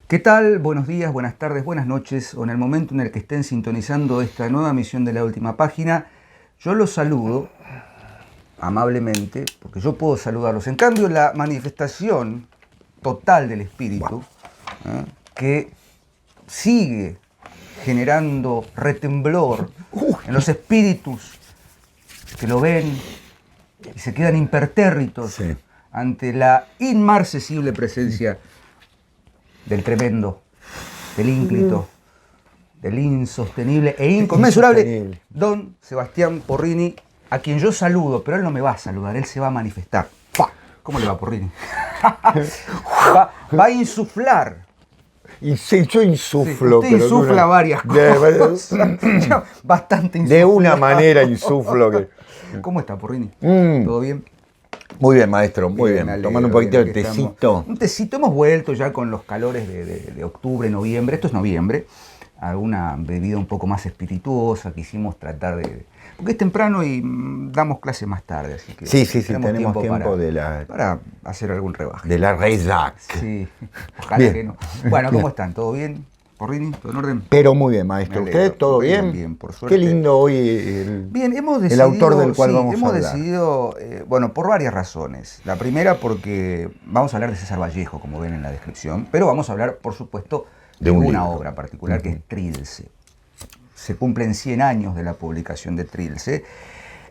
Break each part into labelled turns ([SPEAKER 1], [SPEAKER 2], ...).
[SPEAKER 1] ¿Qué tal? Buenos días, buenas tardes, buenas noches, o en el momento en el que estén sintonizando esta nueva emisión de La Última Página. Yo los saludo amablemente, porque yo puedo saludarlos. En cambio, la manifestación total del espíritu, que sigue generando retemblor en los espíritus que lo ven y se quedan impertérritos ante la inmarcesible presencia del tremendo, del ínclito, del insostenible e inconmensurable don Sebastián Porrini, a quien yo saludo, pero él no me va a saludar, él se va a manifestar. ¿Cómo le va, Porrini? va a insuflar.
[SPEAKER 2] Yo insuflo.
[SPEAKER 1] Sí, usted insufla varias cosas. Bastante insufla.
[SPEAKER 2] De una manera insuflo.
[SPEAKER 1] ¿Cómo está, Porrini? ¿Todo bien?
[SPEAKER 2] Muy bien, maestro, muy bien.
[SPEAKER 1] Alegro,
[SPEAKER 2] Tomando un poquito de tecito.
[SPEAKER 1] Un tecito, hemos vuelto ya con los calores de octubre, noviembre. Esto es noviembre. Alguna bebida un poco más espirituosa. Quisimos tratar de... Porque es temprano y damos clase más tarde. Así que
[SPEAKER 2] sí, tenemos tiempo
[SPEAKER 1] para hacer algún rebaje.
[SPEAKER 2] De la Reisac.
[SPEAKER 1] Sí, ojalá que no. Bueno, ¿cómo están? ¿Todo bien? ¿Porrini? ¿Todo en orden?
[SPEAKER 2] Pero muy bien, maestro. ¿Usted todo bien?
[SPEAKER 1] Bien, por suerte.
[SPEAKER 2] Qué lindo hoy el autor del cual vamos a hablar.
[SPEAKER 1] Hemos decidido, bueno, por varias razones. La primera porque vamos a hablar de César Vallejo, como ven en la descripción, pero vamos a hablar, por supuesto, de una obra particular que es Trilce. Se cumplen 100 años de la publicación de Trilce.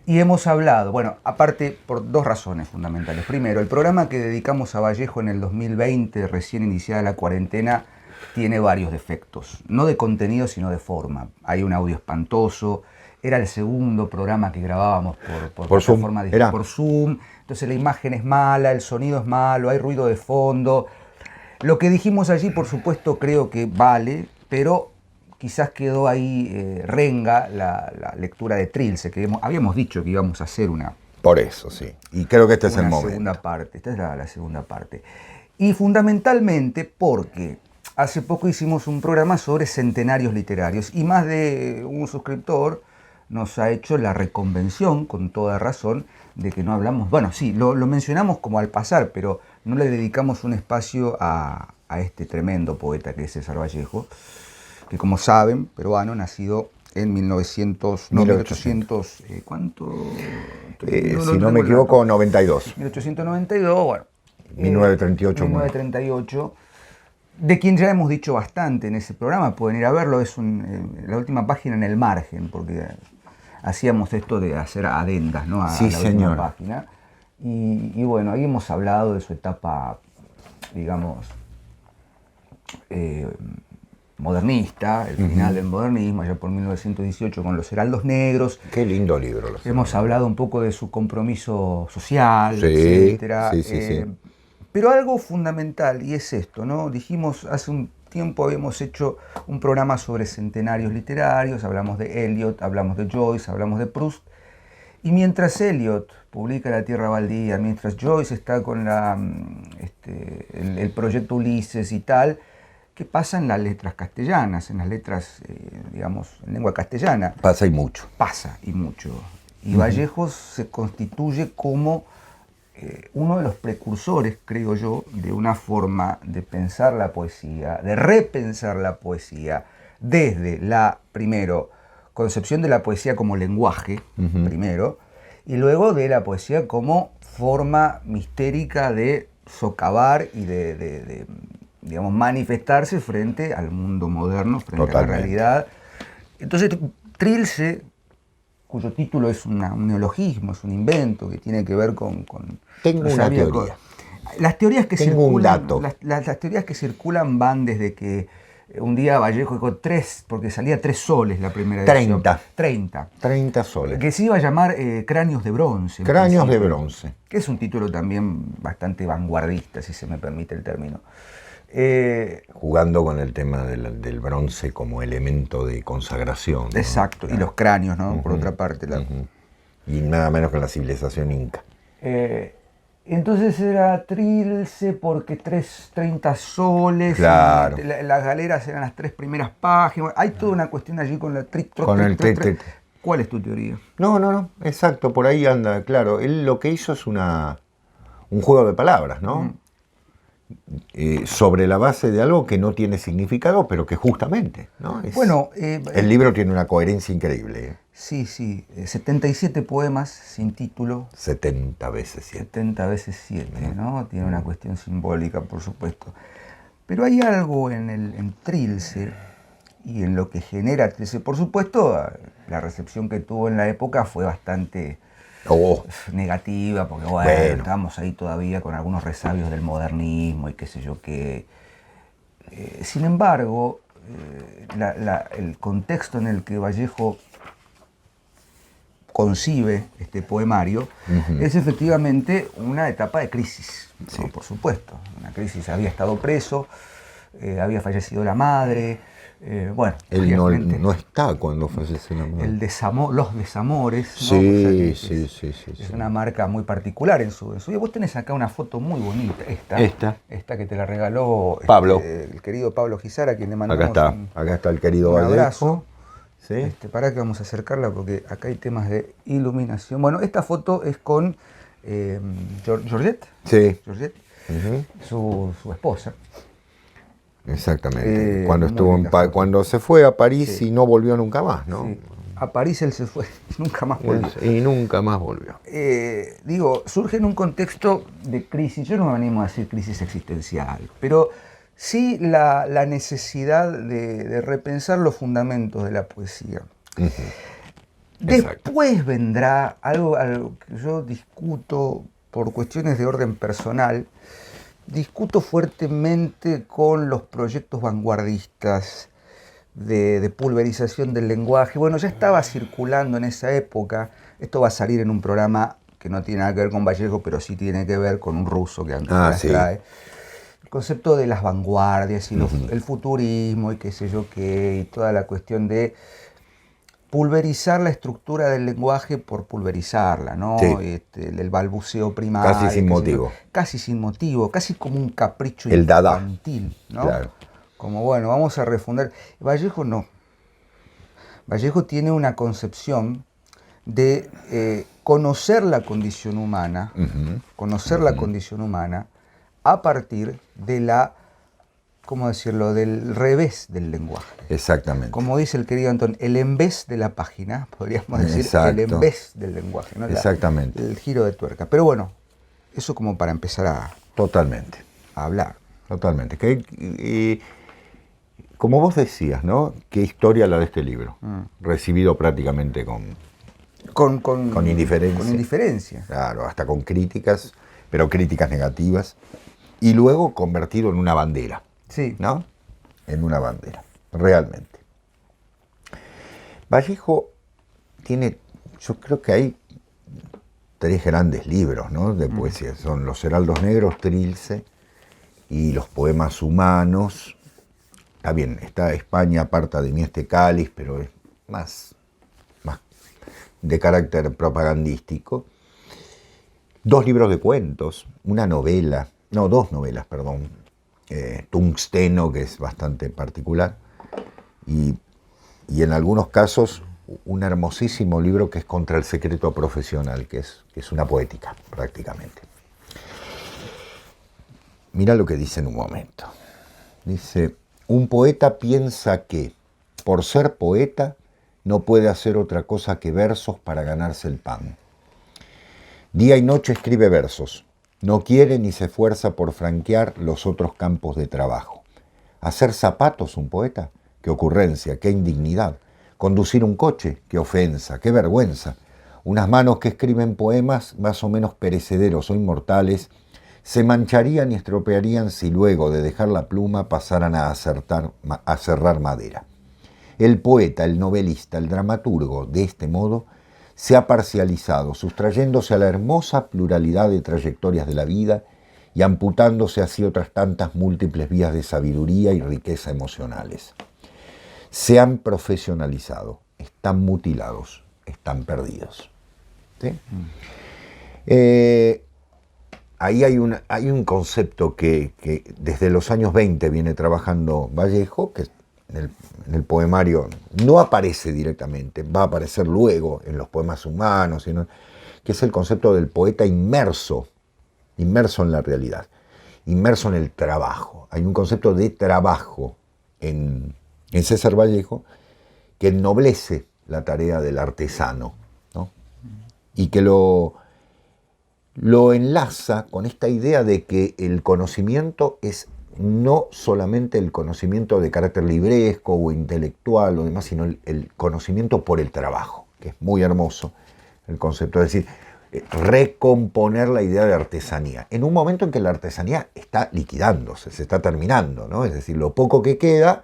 [SPEAKER 1] Y hemos hablado, bueno, aparte por dos razones fundamentales. Primero, el programa que dedicamos a Vallejo en el 2020, recién iniciada la cuarentena, tiene varios defectos, no de contenido sino de forma. Hay un audio espantoso, era el segundo programa que grabábamos por plataforma digital, por Zoom, entonces la imagen es mala, el sonido es malo, hay ruido de fondo. Lo que dijimos allí, por supuesto, creo que vale, pero quizás quedó ahí renga la lectura de Trilce, que habíamos dicho que íbamos a hacer una...
[SPEAKER 2] Por eso, sí. Y creo que este es el momento.
[SPEAKER 1] Segunda parte, esta es la segunda parte. Y fundamentalmente porque... Hace poco hicimos un programa sobre centenarios literarios y más de un suscriptor nos ha hecho la reconvención, con toda razón, de que no hablamos... Bueno, sí, lo mencionamos como al pasar, pero no le dedicamos un espacio a este tremendo poeta que es César Vallejo, que como saben, peruano, nacido en 1800, ¿cuánto?
[SPEAKER 2] Si no me equivoco, 92.
[SPEAKER 1] 1892, bueno.
[SPEAKER 2] 1938.
[SPEAKER 1] 1938. De quien ya hemos dicho bastante en ese programa, pueden ir a verlo, es la última página en el margen, porque hacíamos esto de hacer adendas, ¿no?
[SPEAKER 2] Sí,
[SPEAKER 1] la última página. Y bueno, ahí hemos hablado de su etapa, digamos, modernista, el final del modernismo, allá por 1918 con Los Heraldos Negros.
[SPEAKER 2] Qué lindo libro.
[SPEAKER 1] Hemos hablado un poco de su compromiso social,
[SPEAKER 2] sí,
[SPEAKER 1] etcétera.
[SPEAKER 2] Sí.
[SPEAKER 1] Pero algo fundamental, y es esto, ¿no? Dijimos, hace un tiempo habíamos hecho un programa sobre centenarios literarios, hablamos de Eliot, hablamos de Joyce, hablamos de Proust, y mientras Eliot publica La Tierra Baldía, mientras Joyce está con el proyecto Ulises y tal, ¿qué pasa en las letras castellanas, en las letras, digamos, en lengua castellana?
[SPEAKER 2] Pasa y mucho.
[SPEAKER 1] Pasa y mucho. Y Vallejo se constituye como... uno de los precursores, creo yo, de una forma de pensar la poesía, de repensar la poesía, desde la, primero, concepción de la poesía como lenguaje, primero, y luego de la poesía como forma mistérica de socavar y de digamos, manifestarse frente al mundo moderno, frente a la realidad. Entonces, Trilce, cuyo título es un neologismo, es un invento que tiene que ver con
[SPEAKER 2] Tengo una teoría.
[SPEAKER 1] Las teorías que
[SPEAKER 2] Tengo
[SPEAKER 1] circulan,
[SPEAKER 2] un dato.
[SPEAKER 1] Las teorías que circulan van desde que un día Vallejo dijo 3, porque salía 3 soles la primera edición.
[SPEAKER 2] 30 soles.
[SPEAKER 1] Que se iba a llamar Cráneos de Bronce.
[SPEAKER 2] Cráneos de Bronce.
[SPEAKER 1] Que es un título también bastante vanguardista, si se me permite el término.
[SPEAKER 2] Jugando con el tema del bronce como elemento de consagración, ¿no?
[SPEAKER 1] Exacto, y los cráneos, ¿no? Por otra parte.
[SPEAKER 2] Y nada menos que la civilización inca.
[SPEAKER 1] Entonces era Trilce porque 30 soles,
[SPEAKER 2] claro.
[SPEAKER 1] Las galeras eran las 3 primeras páginas, hay toda una cuestión allí con la ¿Cuál es tu teoría?
[SPEAKER 2] No, exacto, por ahí anda, claro. Él lo que hizo es un juego de palabras, ¿no? sobre la base de algo que no tiene significado, pero que justamente, ¿no?
[SPEAKER 1] Bueno,
[SPEAKER 2] el libro tiene una coherencia increíble.
[SPEAKER 1] Sí, 77 poemas sin título.
[SPEAKER 2] 70 veces 7.
[SPEAKER 1] 70 veces 7, ¿no? Tiene una cuestión simbólica, por supuesto. Pero hay algo en Trilce y en lo que genera Trilce. Por supuesto, la recepción que tuvo en la época fue bastante negativa, porque bueno, estábamos ahí todavía con algunos resabios del modernismo y qué sé yo qué. Sin embargo, el contexto en el que Vallejo concibe este poemario es efectivamente una etapa de crisis, ¿no? Por supuesto, una crisis. Había estado preso, había fallecido la madre, bueno,
[SPEAKER 2] él no está cuando fallece la madre.
[SPEAKER 1] Los desamores, ¿no?
[SPEAKER 2] Sí,
[SPEAKER 1] o sea sí. Es una marca muy particular en su vida. Vos tenés acá una foto muy bonita, esta que te la regaló
[SPEAKER 2] Pablo,
[SPEAKER 1] el querido Pablo Gizara, a quien le mandamos
[SPEAKER 2] acá está el querido
[SPEAKER 1] un abrazo.
[SPEAKER 2] ¿Sí?
[SPEAKER 1] Para que vamos a acercarla porque acá hay temas de iluminación. Bueno, esta foto es con Georgette.
[SPEAKER 2] Sí.
[SPEAKER 1] Georgette, su esposa.
[SPEAKER 2] Exactamente. Cuando se fue a París y no volvió nunca más, ¿no?
[SPEAKER 1] Sí. A París él se fue, nunca más volvió.
[SPEAKER 2] Y nunca más volvió.
[SPEAKER 1] Surge en un contexto de crisis. Yo no me animo a decir crisis existencial, pero sí la necesidad de repensar los fundamentos de la poesía. Después vendrá algo que yo discuto por cuestiones de orden personal, discuto fuertemente con los proyectos vanguardistas de pulverización del lenguaje. Bueno, ya estaba circulando en esa época, esto va a salir en un programa que no tiene nada que ver con Vallejo, pero sí tiene que ver con un ruso que antes las trae. El concepto de las vanguardias y el futurismo y qué sé yo qué, y toda la cuestión de pulverizar la estructura del lenguaje por pulverizarla, ¿no?
[SPEAKER 2] Sí.
[SPEAKER 1] El balbuceo primario.
[SPEAKER 2] Casi sin motivo.
[SPEAKER 1] Casi sin motivo, casi como un capricho
[SPEAKER 2] infantil,
[SPEAKER 1] ¿no?
[SPEAKER 2] Claro.
[SPEAKER 1] Como bueno, vamos a refundar. Vallejo no. Vallejo tiene una concepción de conocer la condición humana, la condición humana a partir de ¿cómo decirlo?, del revés del lenguaje.
[SPEAKER 2] Exactamente.
[SPEAKER 1] Como dice el querido Antón, el envés de la página, podríamos decir.
[SPEAKER 2] Exacto.
[SPEAKER 1] El envés del lenguaje, ¿no?
[SPEAKER 2] Exactamente.
[SPEAKER 1] El giro de tuerca. Pero bueno, eso como para empezar a hablar.
[SPEAKER 2] Totalmente. Como vos decías, ¿no? Qué historia la de este libro. Recibido prácticamente con indiferencia.
[SPEAKER 1] Con indiferencia.
[SPEAKER 2] Claro, hasta con críticas, pero críticas negativas. Y luego convertido en una bandera.
[SPEAKER 1] Sí.
[SPEAKER 2] ¿No? En una bandera, realmente. Vallejo tiene, yo creo que hay 3 grandes libros, ¿no?, de poesía. Son Los Heraldos Negros, Trilce y Los Poemas Humanos. Está bien, está España aparta de mí este cáliz, pero es más de carácter propagandístico. 2 libros de cuentos, dos novelas, perdón. Tungsteno, que es bastante particular, y en algunos casos un hermosísimo libro que es Contra el secreto profesional, que es una poética prácticamente. Mira lo que dice en un momento. Dice: un poeta piensa que, por ser poeta, no puede hacer otra cosa que versos para ganarse el pan. Día y noche escribe versos. No quiere ni se esfuerza por franquear los otros campos de trabajo. Hacer zapatos un poeta, qué ocurrencia, qué indignidad. Conducir un coche, qué ofensa, qué vergüenza. Unas manos que escriben poemas más o menos perecederos o inmortales se mancharían y estropearían si luego de dejar la pluma pasaran a cerrar madera. El poeta, el novelista, el dramaturgo, de este modo, se ha parcializado, sustrayéndose a la hermosa pluralidad de trayectorias de la vida y amputándose así otras tantas múltiples vías de sabiduría y riqueza emocionales. Se han profesionalizado, están mutilados, están perdidos. ¿Sí? Ahí hay un concepto que desde los años 20 viene trabajando Vallejo, que en el poemario no aparece directamente, va a aparecer luego en Los Poemas Humanos, que es el concepto del poeta inmerso en la realidad. inmerso en el trabajo. Hay un concepto de trabajo en César Vallejo que ennoblece la tarea del artesano, ¿no? Y que lo enlaza con esta idea de que el conocimiento es no solamente el conocimiento de carácter libresco o intelectual o demás, sino el conocimiento por el trabajo, que es muy hermoso el concepto, es decir, recomponer la idea de artesanía, en un momento en que la artesanía está liquidándose, se está terminando, ¿no? Es decir, lo poco que queda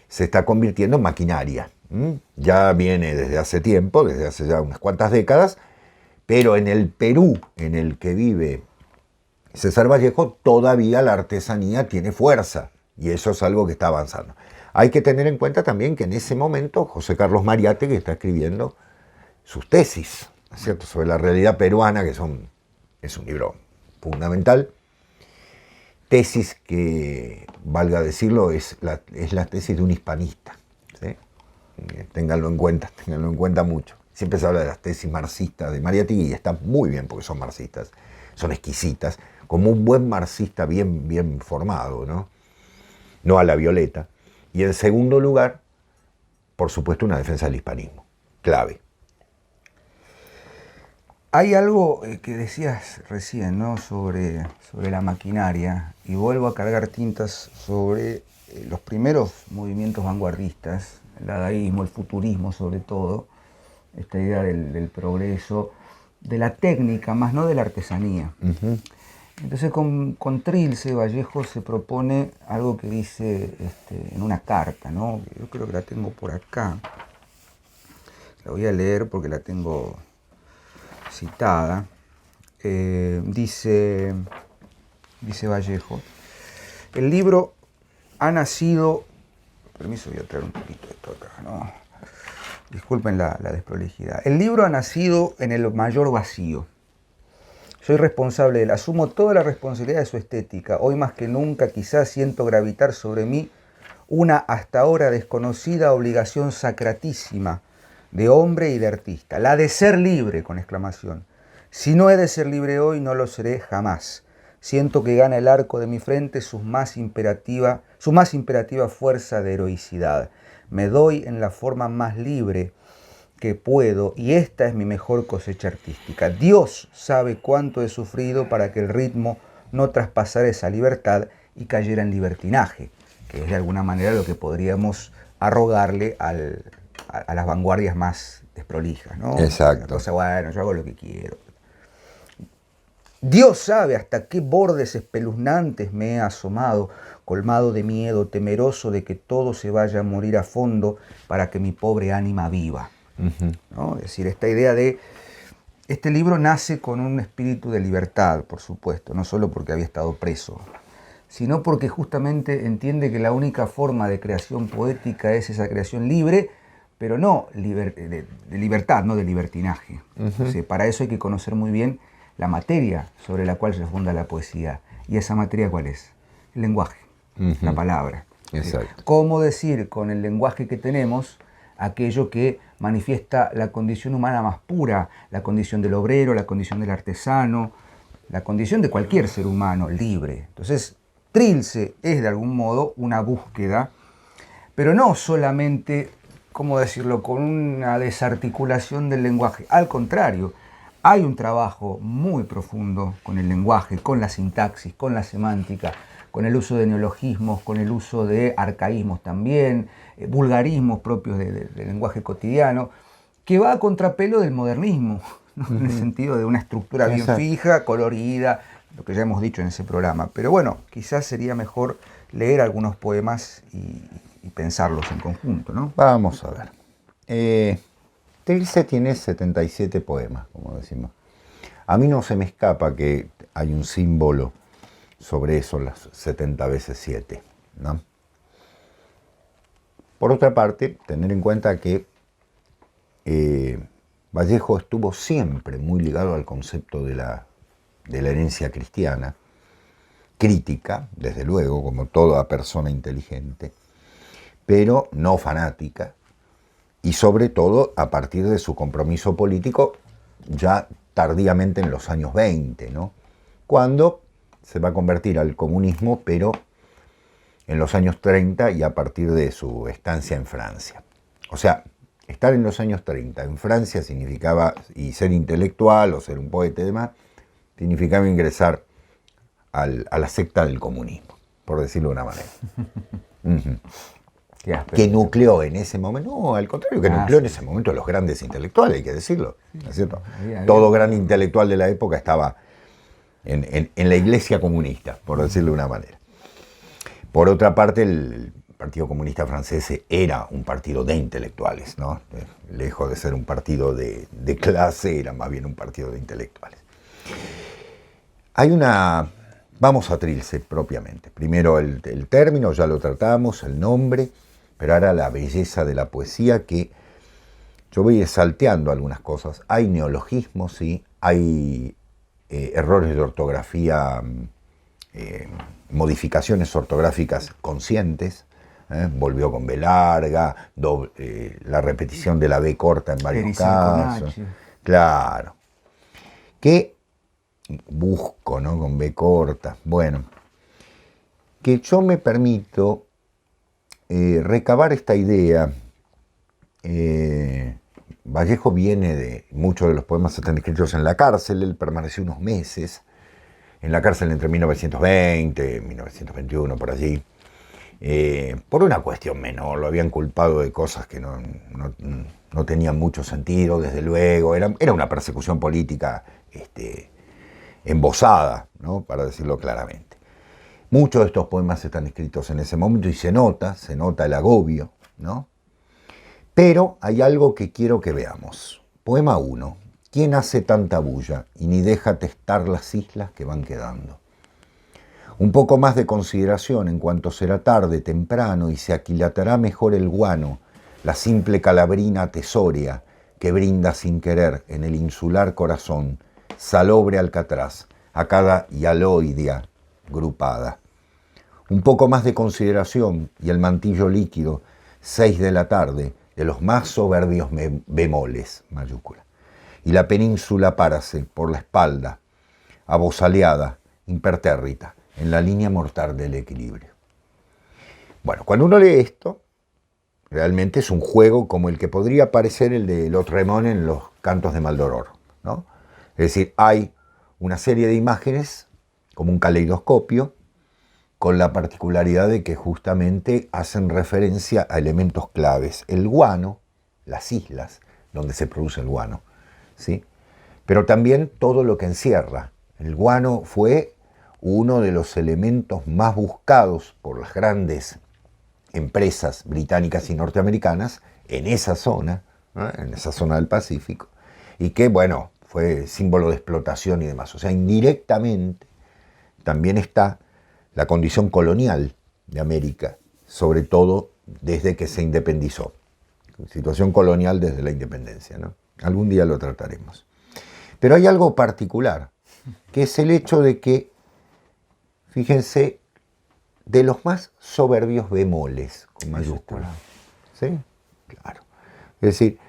[SPEAKER 2] se está convirtiendo en maquinaria. Ya viene desde hace tiempo, desde hace ya unas cuantas décadas, pero en el Perú en el que vive César Vallejo todavía la artesanía tiene fuerza y eso es algo que está avanzando. Hay que tener en cuenta también que en ese momento José Carlos Mariátegui está escribiendo sus tesis, ¿no es cierto?, sobre la realidad peruana, que es un libro fundamental. Tesis que, valga decirlo, es la tesis de un hispanista, ¿sí? Ténganlo en cuenta mucho. Siempre se habla de las tesis marxistas de Mariátegui y están muy bien porque son marxistas, son exquisitas, como un buen marxista bien formado, ¿no? No a la violeta. Y en segundo lugar, por supuesto, una defensa del hispanismo, clave.
[SPEAKER 1] Hay algo que decías recién, ¿no?, sobre la maquinaria, y vuelvo a cargar tintas sobre los primeros movimientos vanguardistas, el dadaísmo, el futurismo sobre todo, esta idea del progreso, de la técnica, más no de la artesanía. Entonces con Trilce, Vallejo se propone algo que dice en una carta, ¿no? Yo creo que la tengo por acá. La voy a leer porque la tengo citada. Dice Vallejo: el libro ha nacido... Permiso, voy a traer un poquito de esto acá, ¿no? Disculpen la desprolijidad. El libro ha nacido en el mayor vacío. Soy responsable de él, asumo toda la responsabilidad de su estética. Hoy más que nunca quizás siento gravitar sobre mí una hasta ahora desconocida obligación sacratísima de hombre y de artista, la de ser libre, con exclamación. Si no he de ser libre hoy, no lo seré jamás. Siento que gana el arco de mi frente su más imperativa fuerza de heroicidad. Me doy en la forma más libre que puedo y esta es mi mejor cosecha artística. Dios sabe cuánto he sufrido para que el ritmo no traspasara esa libertad y cayera en libertinaje, que es de alguna manera lo que podríamos arrogarle a las vanguardias más desprolijas, ¿no?
[SPEAKER 2] Exacto.
[SPEAKER 1] O sea, bueno, yo hago lo que quiero. Dios sabe hasta qué bordes espeluznantes me he asomado, colmado de miedo, temeroso de que todo se vaya a morir a fondo para que mi pobre ánima viva. ¿No? Es decir, esta idea de... Este libro nace con un espíritu de libertad, por supuesto, no solo porque había estado preso, sino porque justamente entiende que la única forma de creación poética es esa creación libre, pero no de libertad, no de libertinaje. O sea, para eso hay que conocer muy bien la materia sobre la cual se funda la poesía. ¿Y esa materia cuál es? El lenguaje, la palabra.
[SPEAKER 2] Exacto.
[SPEAKER 1] ¿Cómo decir con el lenguaje que tenemos aquello que manifiesta la condición humana más pura, la condición del obrero, la condición del artesano, la condición de cualquier ser humano libre? Entonces, Trilce es de algún modo una búsqueda, pero no solamente, ¿cómo decirlo?, con una desarticulación del lenguaje. Al contrario, hay un trabajo muy profundo con el lenguaje, con la sintaxis, con la semántica, con el uso de neologismos, con el uso de arcaísmos también, vulgarismos propios del lenguaje cotidiano, que va a contrapelo del modernismo, ¿no? En el sentido de una estructura bien fija, colorida, lo que ya hemos dicho en ese programa. Pero bueno, quizás sería mejor leer algunos poemas y pensarlos en conjunto, ¿no?
[SPEAKER 2] Vamos a ver. Trilce tiene 77 poemas, como decimos. A mí no se me escapa que hay un símbolo sobre eso, las 70 veces 7, ¿no? Por otra parte, tener en cuenta que Vallejo estuvo siempre muy ligado al concepto de la herencia cristiana, crítica, desde luego, como toda persona inteligente, pero no fanática, y sobre todo a partir de su compromiso político ya tardíamente en los años 20, ¿no? Cuando se va a convertir al comunismo, pero en los años 30 y a partir de su estancia en Francia. O sea, estar en los años 30 en Francia significaba, y ser intelectual o ser un poeta y demás, significaba ingresar a la secta del comunismo, por decirlo de una manera. Que nucleó en ese momento, no, al contrario, que nucleó en ese momento los grandes intelectuales, hay que decirlo, ¿no es cierto? Todo gran intelectual de la época estaba en la iglesia comunista, por decirlo de una manera. Por otra parte, el Partido Comunista Francés era un partido de intelectuales, ¿no? Lejos de ser un partido de clase, era más bien un partido de intelectuales. Vamos a Trilce propiamente. Primero el término, ya lo tratamos, el nombre, pero ahora la belleza de la poesía, que yo voy salteando algunas cosas. Hay neologismos, sí, hay errores de ortografía, modificaciones ortográficas conscientes. Volvió con B larga, la repetición de la B corta en varios casos. Claro. Que busco, ¿no? Con B corta. Bueno, que yo me permito recabar esta idea. Vallejo viene de, muchos de los poemas están escritos en la cárcel, él permaneció unos meses en la cárcel entre 1920 y 1921, por allí, por una cuestión menor, lo habían culpado de cosas que no tenían mucho sentido, desde luego, era una persecución política embosada, ¿no? Para decirlo claramente. Muchos de estos poemas están escritos en ese momento y se nota el agobio, ¿no? Pero hay algo que quiero que veamos. Poema 1. ¿Quién hace tanta bulla y ni deja testar las islas que van quedando? Un poco más de consideración en cuanto será tarde, temprano, y se aquilatará mejor el guano, la simple calabrina tesoria que brinda sin querer en el insular corazón, salobre alcatraz, a cada hialoidea grupada. Un poco más de consideración y el mantillo líquido, 6 de la tarde, de los más soberbios bemoles, mayúscula. Y la península párase por la espalda, abosaleada, impertérrita, en la línea mortal del equilibrio. Bueno, cuando uno lee esto, realmente es un juego como el que podría parecer el de Lautréamont en los cantos de Maldoror, ¿no? Es decir, hay una serie de imágenes, como un caleidoscopio, con la particularidad de que justamente hacen referencia a elementos claves. El guano, las islas donde se produce el guano, ¿sí? Pero también todo lo que encierra. El guano fue uno de los elementos más buscados por las grandes empresas británicas y norteamericanas en esa zona, ¿no? En esa zona del Pacífico, y que, bueno, fue símbolo de explotación y demás. O sea, indirectamente también está la condición colonial de América, sobre todo desde que se independizó. Situación colonial desde la independencia, ¿no? Algún día lo trataremos. Pero hay algo particular, que es el hecho de que, fíjense, de los más soberbios bemoles, con mayúsculas. ¿Sí? Claro. Es decir,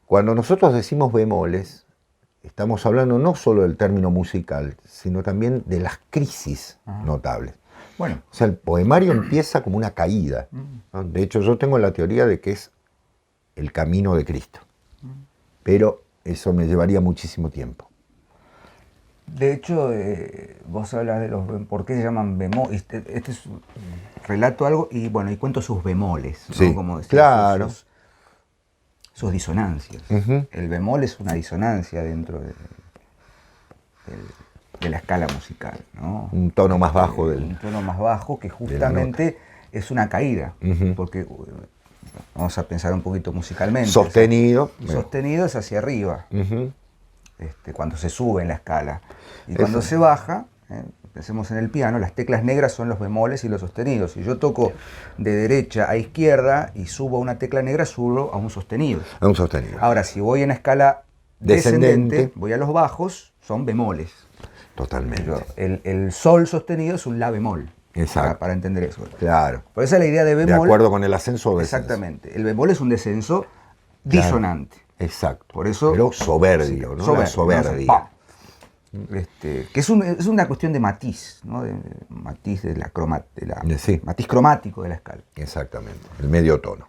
[SPEAKER 2] cuando nosotros decimos bemoles, estamos hablando no solo del término musical, sino también de las crisis notables. Bueno, o sea, el poemario empieza como una caída, ¿no? De hecho, yo tengo la teoría de que es el camino de Cristo. Pero eso me llevaría muchísimo tiempo.
[SPEAKER 1] De hecho, vos hablas de los... ¿Por qué se llaman bemoles? Este es un relato algo y bueno, y cuento sus bemoles, ¿no?
[SPEAKER 2] Sí,
[SPEAKER 1] como decir,
[SPEAKER 2] claro.
[SPEAKER 1] Sus disonancias. El bemol es una disonancia dentro de la escala musical, ¿no?
[SPEAKER 2] Un tono más bajo
[SPEAKER 1] un tono más bajo que justamente es una caída, porque vamos a pensar un poquito musicalmente.
[SPEAKER 2] Sostenido.
[SPEAKER 1] O sea, sostenido es hacia arriba, cuando se sube en la escala. Y cuando se baja, pensemos en el piano, las teclas negras son los bemoles y los sostenidos. Si yo toco de derecha a izquierda y subo a una tecla negra, subo a un sostenido.
[SPEAKER 2] A un sostenido.
[SPEAKER 1] Ahora, si voy en la escala descendente, voy a los bajos, son bemoles.
[SPEAKER 2] Totalmente.
[SPEAKER 1] Pero el sol sostenido es un la bemol.
[SPEAKER 2] Exacto.
[SPEAKER 1] Para entender eso.
[SPEAKER 2] Claro.
[SPEAKER 1] Por eso es la idea de bemol.
[SPEAKER 2] De acuerdo con el ascenso o descenso.
[SPEAKER 1] Exactamente. El bemol es un descenso disonante.
[SPEAKER 2] Exacto.
[SPEAKER 1] Por eso,
[SPEAKER 2] pero soberbio, ¿no?
[SPEAKER 1] Soberbio.
[SPEAKER 2] La soberbia.
[SPEAKER 1] que es una cuestión de matiz, ¿no? De matiz de la
[SPEAKER 2] Sí.
[SPEAKER 1] matiz cromático de la escala.
[SPEAKER 2] Exactamente, el medio tono.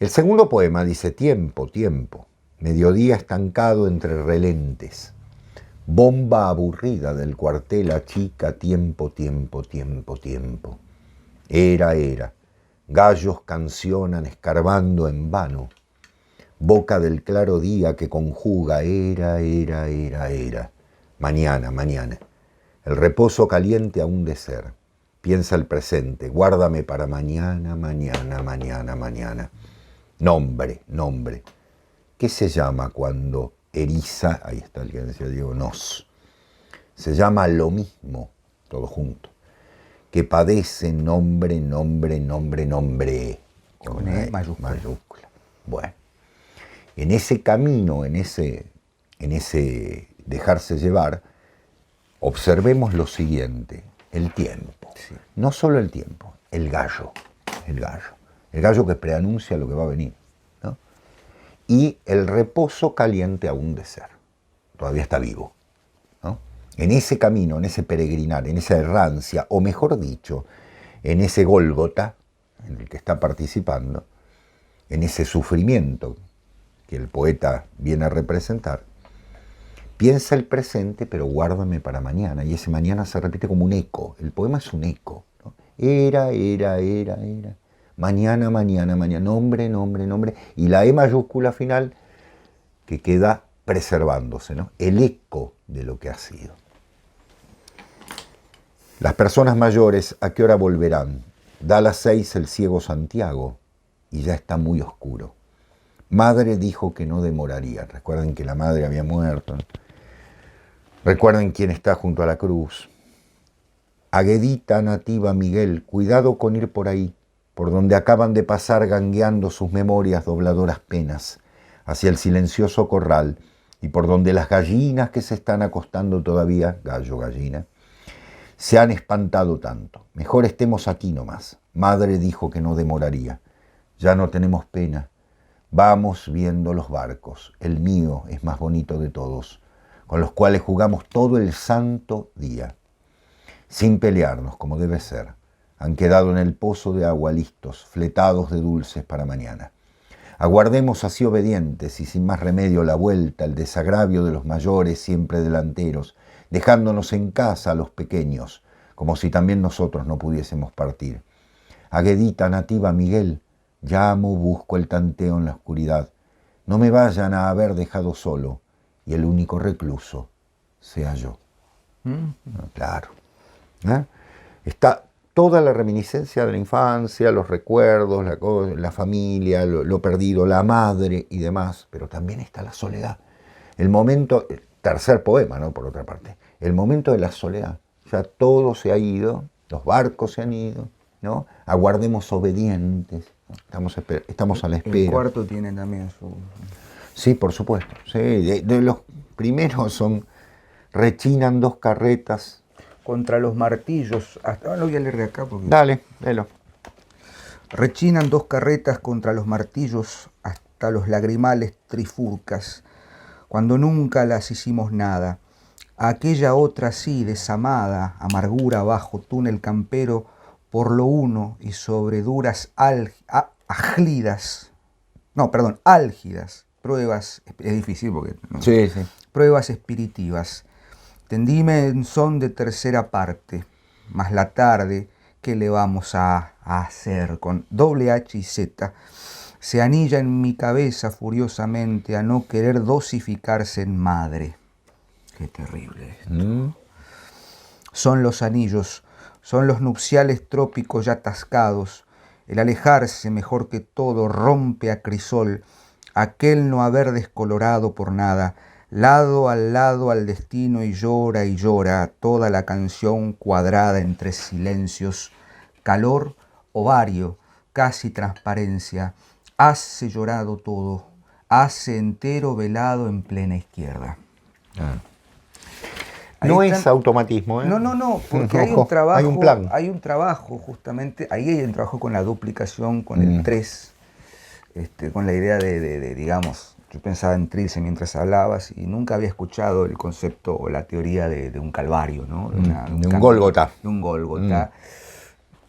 [SPEAKER 2] El segundo poema dice: tiempo, tiempo, mediodía estancado entre relentes, bomba aburrida del cuartel achica, tiempo, tiempo, tiempo, tiempo. Era, gallos cancionan escarbando en vano, boca del claro día que conjuga era. Mañana, mañana. El reposo caliente aún de ser. Piensa el presente, guárdame para mañana, mañana, mañana, mañana. Nombre, nombre. ¿Qué se llama cuando eriza? Ahí está el que decía Diego, nos. Se llama lo mismo, todo junto. Que padece nombre, nombre, nombre, nombre.
[SPEAKER 1] Con E mayúscula.
[SPEAKER 2] Bueno, en ese camino, en ese dejarse llevar, observemos lo siguiente: el tiempo.
[SPEAKER 1] Sí.
[SPEAKER 2] No solo el tiempo, el gallo. El gallo que preanuncia lo que va a venir, ¿no? Y el reposo caliente aún de ser. Todavía está vivo, ¿no? En ese camino, en ese peregrinar, en esa errancia, o mejor dicho, en ese Gólgota en el que está participando, en ese sufrimiento que el poeta viene a representar, piensa el presente, pero guárdame para mañana. Y ese mañana se repite como un eco. El poema es un eco, ¿no? Era. Mañana, mañana, mañana. Nombre, nombre, nombre. Y la E mayúscula final que queda preservándose, ¿no? El eco de lo que ha sido. Las personas mayores, ¿a qué hora volverán? Da las 6 el ciego Santiago y ya está muy oscuro. Madre dijo que no demoraría. Recuerden que la madre había muerto, ¿no? Recuerden quién está junto a la cruz. Aguedita nativa Miguel, cuidado con ir por ahí, por donde acaban de pasar gangueando sus memorias dobladoras penas, hacia el silencioso corral, y por donde las gallinas que se están acostando todavía, gallo, gallina, se han espantado tanto. Mejor estemos aquí nomás. Madre dijo que no demoraría. Ya no tenemos pena. Vamos viendo los barcos. El mío es más bonito de todos, con los cuales jugamos todo el santo día. Sin pelearnos, como debe ser. Han quedado en el pozo de agua listos, fletados de dulces para mañana. Aguardemos así obedientes y sin más remedio la vuelta, el desagravio de los mayores siempre delanteros, dejándonos en casa a los pequeños, como si también nosotros no pudiésemos partir. Aguedita nativa Miguel, llamo, busco el tanteo en la oscuridad. No me vayan a haber dejado solo y el único recluso sea yo. Claro. ¿Eh? Está toda la reminiscencia de la infancia, los recuerdos, la familia, lo perdido, la madre y demás, pero también está la soledad. El momento, el tercer poema, ¿no? Por otra parte, el momento de la soledad. Ya todo se ha ido, los barcos se han ido, ¿no? Aguardemos obedientes, ¿no? Estamos a la espera.
[SPEAKER 1] El cuarto tiene también su...
[SPEAKER 2] Sí, por supuesto. Sí, de los primeros son: rechinan dos carretas.
[SPEAKER 1] Contra los martillos, hasta lo voy a leer de acá porque...
[SPEAKER 2] Dale, léelo.
[SPEAKER 1] Rechinan dos carretas contra los martillos hasta los lagrimales trifurcas, cuando nunca las hicimos nada. A aquella otra sí, desamada, amargura bajo túnel campero, por lo uno y sobre duras álgidas, pruebas, es difícil porque... ¿no?
[SPEAKER 2] Sí.
[SPEAKER 1] Pruebas espiritivas. Tendíme en son de tercera parte, mas la tarde, ¿qué le vamos a hacer? Con doble H y Z, se anilla en mi cabeza furiosamente a no querer dosificarse en madre. Qué terrible esto. Son los anillos, son los nupciales trópicos ya atascados, el alejarse mejor que todo rompe a crisol, aquel no haber descolorado por nada, lado al destino y llora toda la canción cuadrada entre silencios, calor, ovario, casi transparencia, hace llorado todo, hace entero velado en plena izquierda.
[SPEAKER 2] No es automatismo, ¿eh?
[SPEAKER 1] No, porque hay un trabajo, hay un trabajo justamente, ahí hay un trabajo con la duplicación, con el 3, con la idea de digamos, Yo pensaba en Trilce mientras hablabas y nunca había escuchado el concepto o la teoría de un calvario, ¿no?
[SPEAKER 2] De un Gólgota.
[SPEAKER 1] De un Gólgota.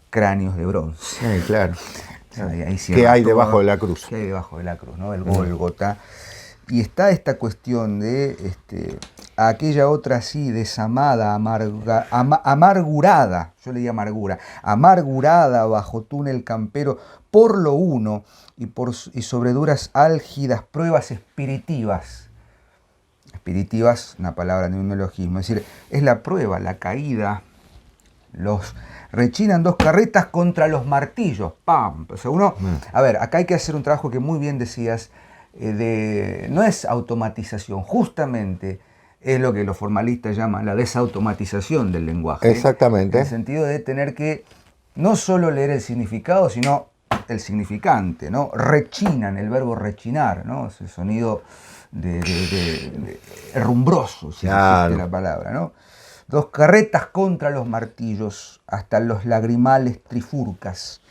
[SPEAKER 1] Cráneos de bronce.
[SPEAKER 2] Claro.
[SPEAKER 1] Ahí
[SPEAKER 2] ¿Qué hay debajo de la cruz?
[SPEAKER 1] ¿Qué hay debajo de la cruz, ¿no? El Gólgota. Y está esta cuestión de aquella otra así, desamada, amargurada, yo leía amargura, amargurada bajo túnel campero por lo uno y sobre duras álgidas pruebas espiritivas. Espiritivas, una palabra de un neologismo, es decir, es la prueba, la caída, rechinan dos carretas contra los martillos, ¡pam! O sea, a ver, acá hay que hacer un trabajo que muy bien decías, no es automatización, justamente es lo que los formalistas llaman la desautomatización del lenguaje.
[SPEAKER 2] Exactamente.
[SPEAKER 1] En el sentido de tener que no solo leer el significado, sino el significante, ¿no? Rechinan, el verbo rechinar, ¿no? Ese sonido herrumbroso, si existe la palabra, ¿no? Dos carretas contra los martillos, hasta los lagrimales trifurcas,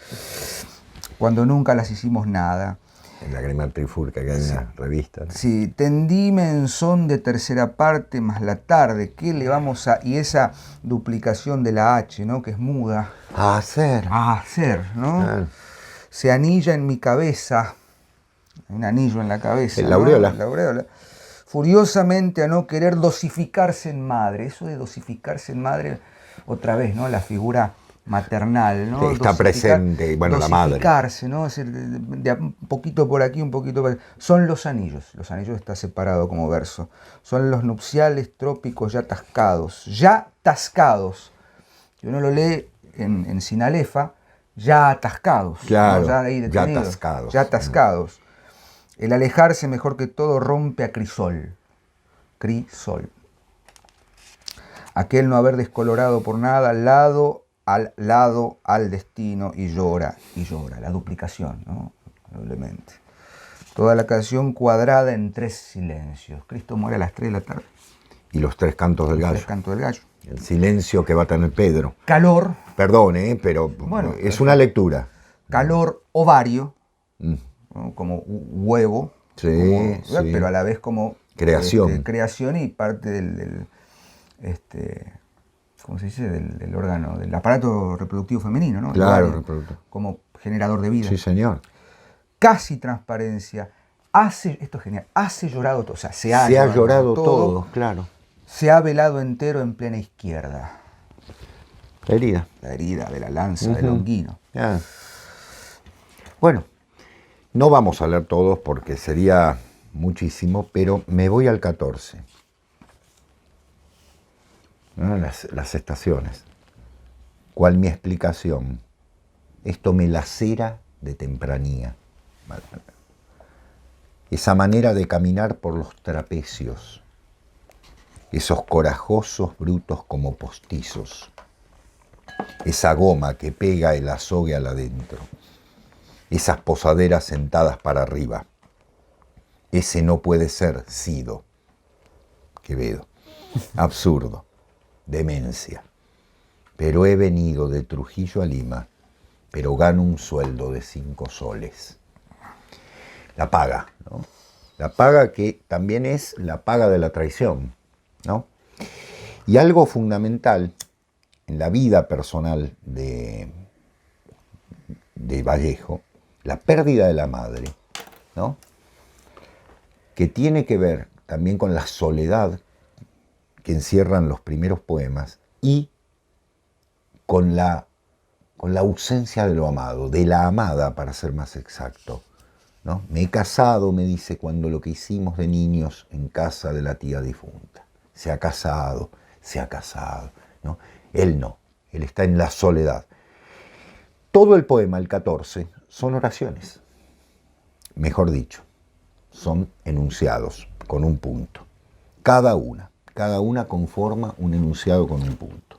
[SPEAKER 1] cuando nunca las hicimos nada.
[SPEAKER 2] El lagrimal trifurca, que hay una revista, ¿no?
[SPEAKER 1] Sí, tendíme en son de tercera parte más la tarde, ¿qué le vamos a...? Y esa duplicación de la H, ¿no? Que es muda.
[SPEAKER 2] A hacer.
[SPEAKER 1] A hacer, ¿no? Se anilla en mi cabeza, un anillo en la cabeza.
[SPEAKER 2] La aureola.
[SPEAKER 1] La aureola. Furiosamente a no querer dosificarse en madre. Eso de dosificarse en madre, otra vez, ¿no? La figura maternal, ¿no?
[SPEAKER 2] Está presente, bueno, la madre.
[SPEAKER 1] Dosificarse, ¿no? Es decir, de un poquito por aquí, un poquito por aquí. Son los anillos está separado como verso. Son los nupciales trópicos ya tascados. Si uno lo lee en sinalefa, ya atascados.
[SPEAKER 2] Claro,
[SPEAKER 1] ¿no? Ya ahí detenidos. Ya atascados. El alejarse mejor que todo rompe a crisol. Crisol. Aquel no haber descolorado por nada, al destino y llora, la duplicación, ¿no? Probablemente. Toda la canción cuadrada en 3 silencios. Cristo muere a las 3 de la tarde.
[SPEAKER 2] Y los 3 cantos del gallo.
[SPEAKER 1] 3 cantos del gallo.
[SPEAKER 2] El silencio que va a tener Pedro.
[SPEAKER 1] Calor.
[SPEAKER 2] Perdone, pero bueno, es una lectura.
[SPEAKER 1] Calor ovario, ¿no? Como huevo.
[SPEAKER 2] Sí, sí.
[SPEAKER 1] Pero a la vez como
[SPEAKER 2] creación.
[SPEAKER 1] Creación y parte del ¿cómo se dice? Del órgano, del aparato reproductivo femenino, ¿no?
[SPEAKER 2] Claro, reproductivo.
[SPEAKER 1] Como generador de vida.
[SPEAKER 2] Sí, señor.
[SPEAKER 1] Casi transparencia. Esto es genial, hace llorado todo. O sea, se ha
[SPEAKER 2] llorado todo, claro.
[SPEAKER 1] Se ha velado entero en plena izquierda.
[SPEAKER 2] La herida.
[SPEAKER 1] La herida de la lanza del Longuino.
[SPEAKER 2] Bueno, no vamos a leer todos porque sería muchísimo, pero me voy al 14. ¿No? Las estaciones. ¿Cuál mi explicación? Esto me lacera de tempranía. Esa manera de caminar por los trapecios. Esos corajosos brutos como postizos. Esa goma que pega el azogue al adentro. Esas posaderas sentadas para arriba. Ese no puede ser Sido. Quevedo. Absurdo. Demencia. Pero he venido de Trujillo a Lima, pero gano un sueldo de 5 soles. La paga, ¿no? La paga que también es la paga de la traición, ¿no? Y algo fundamental en la vida personal de Vallejo, la pérdida de la madre, ¿no? Que tiene que ver también con la soledad que encierran los primeros poemas y con la ausencia de lo amado, de la amada, para ser más exacto, ¿no? Me he casado, me dice, cuando lo que hicimos de niños en casa de la tía difunta. Se ha casado, ¿no? Él no, él está en la soledad. Todo el poema, el 14, son oraciones. Mejor dicho, son enunciados con un punto. Cada una conforma un enunciado con un punto.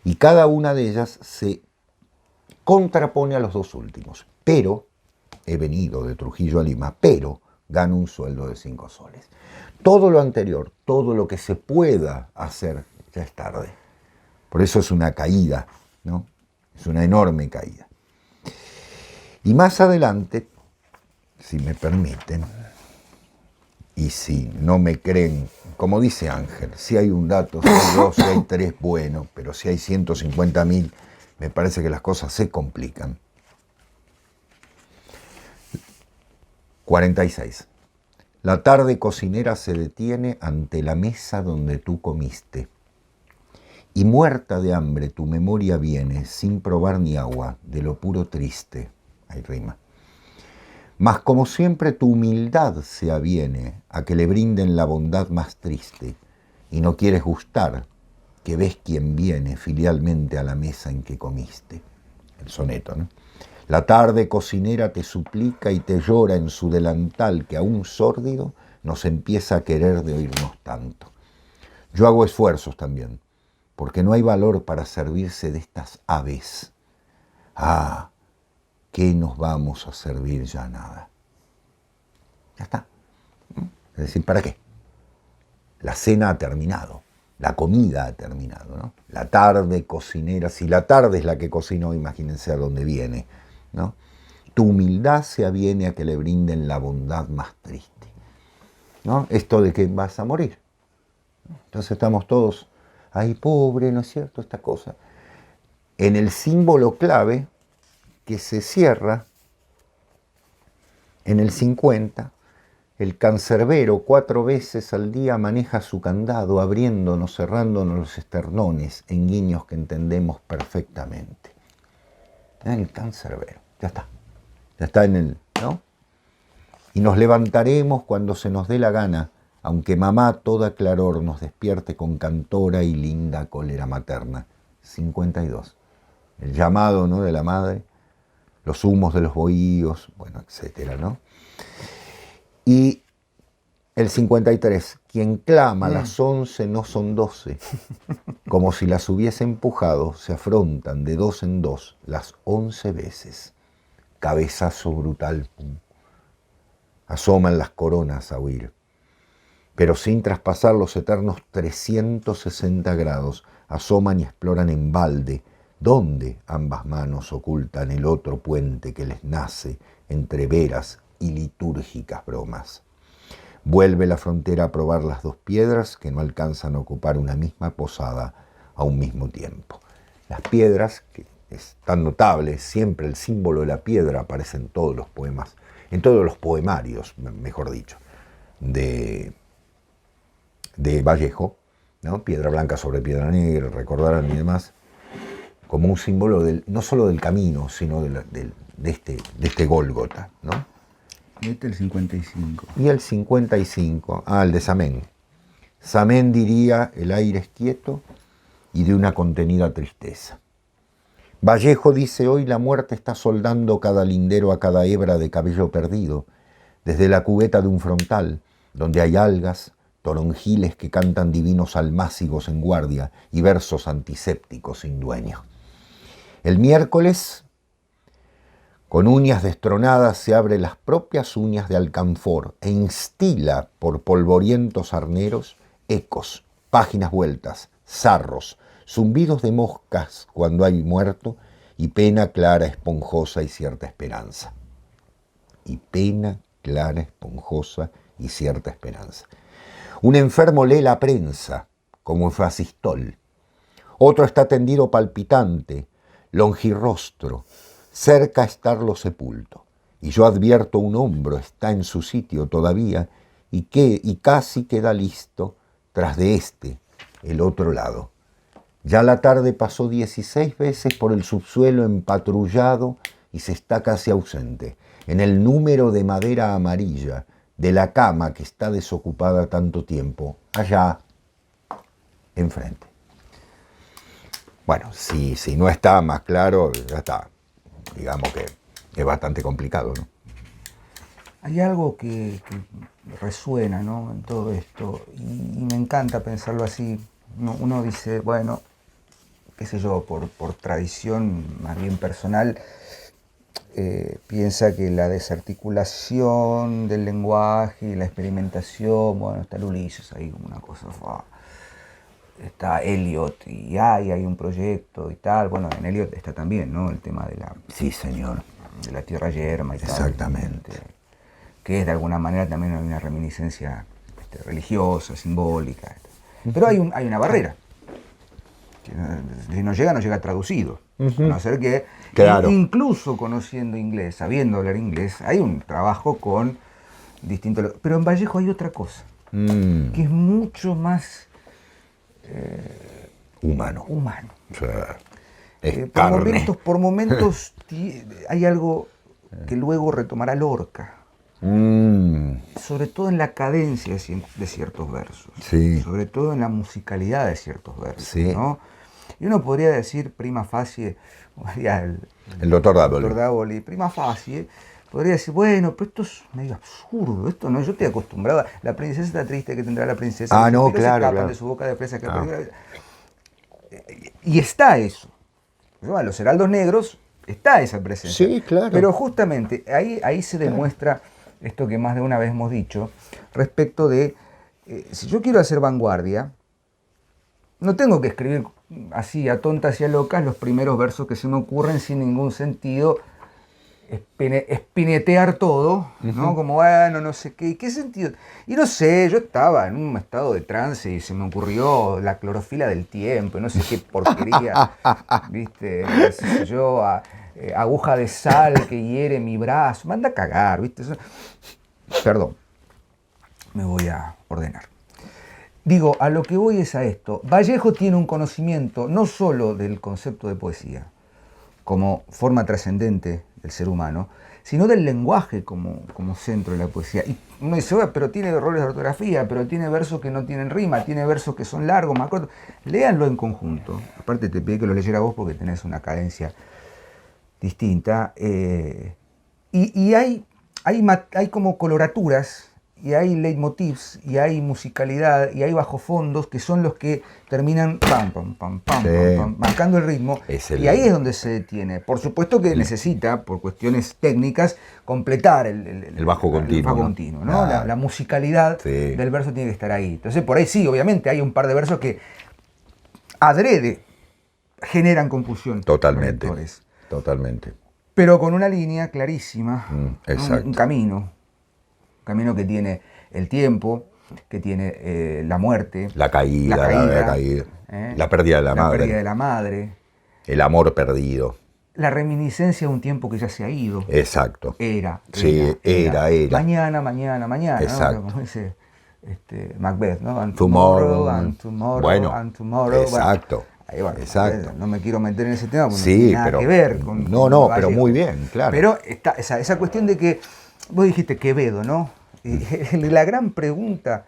[SPEAKER 2] Y cada una de ellas se contrapone a los 2 últimos. Pero, he venido de Trujillo a Lima, pero gano un sueldo de 5 soles. Todo lo anterior, todo lo que se pueda hacer, ya es tarde. Por eso es una caída, ¿no? Es una enorme caída. Y más adelante, si me permiten, Y si no me creen, como dice Ángel, si hay un dato, si hay dos, si hay tres, bueno, pero si hay 150.000, me parece que las cosas se complican. 46. La tarde cocinera se detiene ante la mesa donde tú comiste. Y muerta de hambre tu memoria viene, sin probar ni agua, de lo puro triste. Hay rima. Mas como siempre tu humildad se aviene a que le brinden la bondad más triste, y no quieres gustar, que ves quien viene filialmente a la mesa en que comiste. El soneto, ¿no? La tarde cocinera te suplica y te llora en su delantal que aún sórdido nos empieza a querer de oírnos tanto. Yo hago esfuerzos también, porque no hay valor para servirse de estas aves. Ah, ¿qué nos vamos a servir ya nada? Ya está. Es decir, ¿para qué? La cena ha terminado, la comida ha terminado, ¿no? La tarde cocinera, si la tarde es la que cocinó, imagínense a dónde viene, ¿no? Tu humildad se aviene a que le brinden la bondad más triste, ¿no? Esto de que vas a morir. Entonces estamos todos, ay, pobre, ¿no es cierto? Esta cosa. En el símbolo clave que se cierra en el 50, el cancerbero 4 veces al día maneja su candado, abriéndonos, cerrándonos los esternones en guiños que entendemos perfectamente. El cancerbero, ya está en el, ¿no? Y nos levantaremos cuando se nos dé la gana, aunque mamá toda claror nos despierte con cantora y linda cólera materna. 52. El llamado, ¿no?, de la madre, los humos de los bohíos, bueno, etcétera, ¿no? Y el 53, quien clama a las 11 no son 12, como si las hubiese empujado, se afrontan de 2 en 2 las 11 veces. Cabezazo brutal, pum. Asoman las coronas a huir, pero sin traspasar los eternos 360 grados, asoman y exploran en balde, donde ambas manos ocultan el otro puente que les nace entre veras y litúrgicas bromas. Vuelve la frontera a probar las 2 piedras que no alcanzan a ocupar una misma posada a un mismo tiempo. Las piedras, que es tan notable, siempre el símbolo de la piedra aparece en todos los poemas, en todos los poemarios, mejor dicho, de Vallejo, ¿no? Piedra blanca sobre piedra negra, recordarán y demás, como un símbolo no solo del camino, sino de este Gólgota, ¿no?
[SPEAKER 1] Y este el 55.
[SPEAKER 2] Y el 55, el de Samain. Samain diría, el aire es quieto y de una contenida tristeza. Vallejo dice, hoy la muerte está soldando cada lindero a cada hebra de cabello perdido, desde la cubeta de un frontal, donde hay algas, toronjiles que cantan divinos almácigos en guardia y versos antisépticos sin dueño. El miércoles, con uñas destronadas, se abre las propias uñas de alcanfor e instila por polvorientos arneros ecos, páginas vueltas, sarros, zumbidos de moscas cuando hay muerto y pena clara, esponjosa y cierta esperanza. Y pena clara, esponjosa y cierta esperanza. Un enfermo lee la prensa, como en fasistol. Otro está tendido palpitante, longirrostro, cerca estar lo sepulto. Y yo advierto un hombro está en su sitio todavía y casi queda listo tras de el otro lado. Ya la tarde pasó 16 veces por el subsuelo empatrullado y se está casi ausente, en el número de madera amarilla de la cama que está desocupada tanto tiempo, allá enfrente. Bueno, si no está más claro, ya está. Digamos que es bastante complicado, ¿no?
[SPEAKER 1] Hay algo que resuena, ¿no?, en todo esto, y me encanta pensarlo así. Uno dice, bueno, qué sé yo, por tradición más bien personal, piensa que la desarticulación del lenguaje y la experimentación, bueno, está Ulises ahí como una cosa, está Eliot y hay un proyecto y tal. Bueno, en Eliot está también, ¿no?, el tema de la,
[SPEAKER 2] sí, señor,
[SPEAKER 1] de la tierra yerma y tal.
[SPEAKER 2] Exactamente.
[SPEAKER 1] que es de alguna manera también una reminiscencia religiosa, simbólica. Pero hay una barrera. Si no llega traducido. A no ser que,
[SPEAKER 2] claro,
[SPEAKER 1] incluso conociendo inglés, sabiendo hablar inglés, hay un trabajo con distintos... Pero en Vallejo hay otra cosa, que es mucho más
[SPEAKER 2] humano.
[SPEAKER 1] O
[SPEAKER 2] sea, es carne.
[SPEAKER 1] Por momentos hay algo que luego retomará Lorca. Sobre todo en la cadencia de ciertos versos.
[SPEAKER 2] Sí.
[SPEAKER 1] Sobre todo en la musicalidad de ciertos versos.
[SPEAKER 2] Sí.
[SPEAKER 1] ¿No? Y uno podría decir prima facie, como diría
[SPEAKER 2] el doctor
[SPEAKER 1] Dávoli, prima facie, podría decir, bueno, pero esto es medio absurdo, esto no, yo estoy acostumbrado, la princesa está triste que tendrá la princesa,
[SPEAKER 2] los
[SPEAKER 1] no, claro, se escapan de su boca de fresa. Y está eso. A los heraldos negros está esa presencia.
[SPEAKER 2] Sí, claro.
[SPEAKER 1] Pero justamente ahí se demuestra esto que más de una vez hemos dicho, respecto de, si yo quiero hacer vanguardia, no tengo que escribir así a tontas y a locas los primeros versos que se me ocurren sin ningún sentido, espinetear todo, ¿no? Como, bueno, no sé qué, ¿qué sentido? Y no sé, yo estaba en un estado de trance y se me ocurrió la clorofila del tiempo, no sé qué porquería, ¿viste? No sé yo, aguja de sal que hiere mi brazo, manda a cagar, ¿viste? Perdón, me voy a ordenar. Digo, a lo que voy es a esto. Vallejo tiene un conocimiento no solo del concepto de poesía como forma trascendente del ser humano, sino del lenguaje como centro de la poesía. Y uno dice, pero tiene errores de ortografía, pero tiene versos que no tienen rima, tiene versos que son largos, más cortos. Léanlo en conjunto. Aparte te pedí que lo leyera vos porque tenés una cadencia distinta. Y hay como coloraturas, y hay leitmotivs, y hay musicalidad, y hay bajofondos que son los que terminan marcando el ritmo, y ahí es donde se detiene. Por supuesto que necesita, por cuestiones técnicas, completar el bajo continuo, ¿no? La musicalidad del verso tiene que estar ahí. Entonces por ahí sí, obviamente hay un par de versos que adrede generan confusión.
[SPEAKER 2] Totalmente.
[SPEAKER 1] Pero con una línea clarísima,
[SPEAKER 2] exacto.
[SPEAKER 1] Un camino que tiene el tiempo, que tiene la muerte,
[SPEAKER 2] la caída, la pérdida de la madre, el amor perdido,
[SPEAKER 1] la reminiscencia de un tiempo que ya se ha ido.
[SPEAKER 2] Exacto.
[SPEAKER 1] Era. Mañana.
[SPEAKER 2] Exacto.
[SPEAKER 1] ¿No? Como dice Macbeth, ¿no? And
[SPEAKER 2] tomorrow,
[SPEAKER 1] and tomorrow.
[SPEAKER 2] Exacto.
[SPEAKER 1] Ahí, bueno,
[SPEAKER 2] exacto.
[SPEAKER 1] No me quiero meter en ese tema porque
[SPEAKER 2] sí,
[SPEAKER 1] no tiene nada
[SPEAKER 2] pero,
[SPEAKER 1] que ver con
[SPEAKER 2] pero muy bien, claro.
[SPEAKER 1] Pero está esa cuestión de que vos dijiste Quevedo, ¿no? La gran pregunta,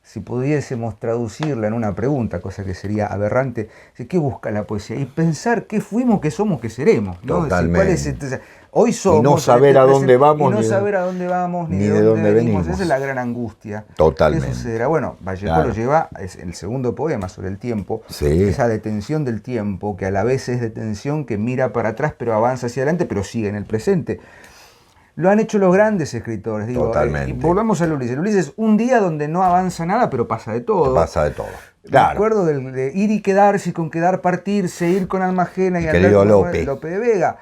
[SPEAKER 1] si pudiésemos traducirla en una pregunta, cosa que sería aberrante, ¿qué busca la poesía? Y pensar qué fuimos, qué somos, qué seremos, ¿no?
[SPEAKER 2] Totalmente.
[SPEAKER 1] Hoy somos...
[SPEAKER 2] Y no saber a dónde vamos.
[SPEAKER 1] Y no saber a dónde vamos, ni de dónde venimos. Esa es la gran angustia.
[SPEAKER 2] Totalmente.
[SPEAKER 1] ¿Qué sucederá? Bueno, Vallejo lo lleva, es el segundo poema sobre el tiempo, esa detención del tiempo, que a la vez es detención que mira para atrás, pero avanza hacia adelante, pero sigue en el presente. Lo han hecho los grandes escritores, digo.
[SPEAKER 2] Totalmente.
[SPEAKER 1] Y volvamos al Ulises. El Ulises es un día donde no avanza nada, pero pasa de todo.
[SPEAKER 2] Claro.
[SPEAKER 1] Me acuerdo de ir y quedarse, y con quedar partirse, ir con alma ajena y
[SPEAKER 2] andar con
[SPEAKER 1] Lope de Vega.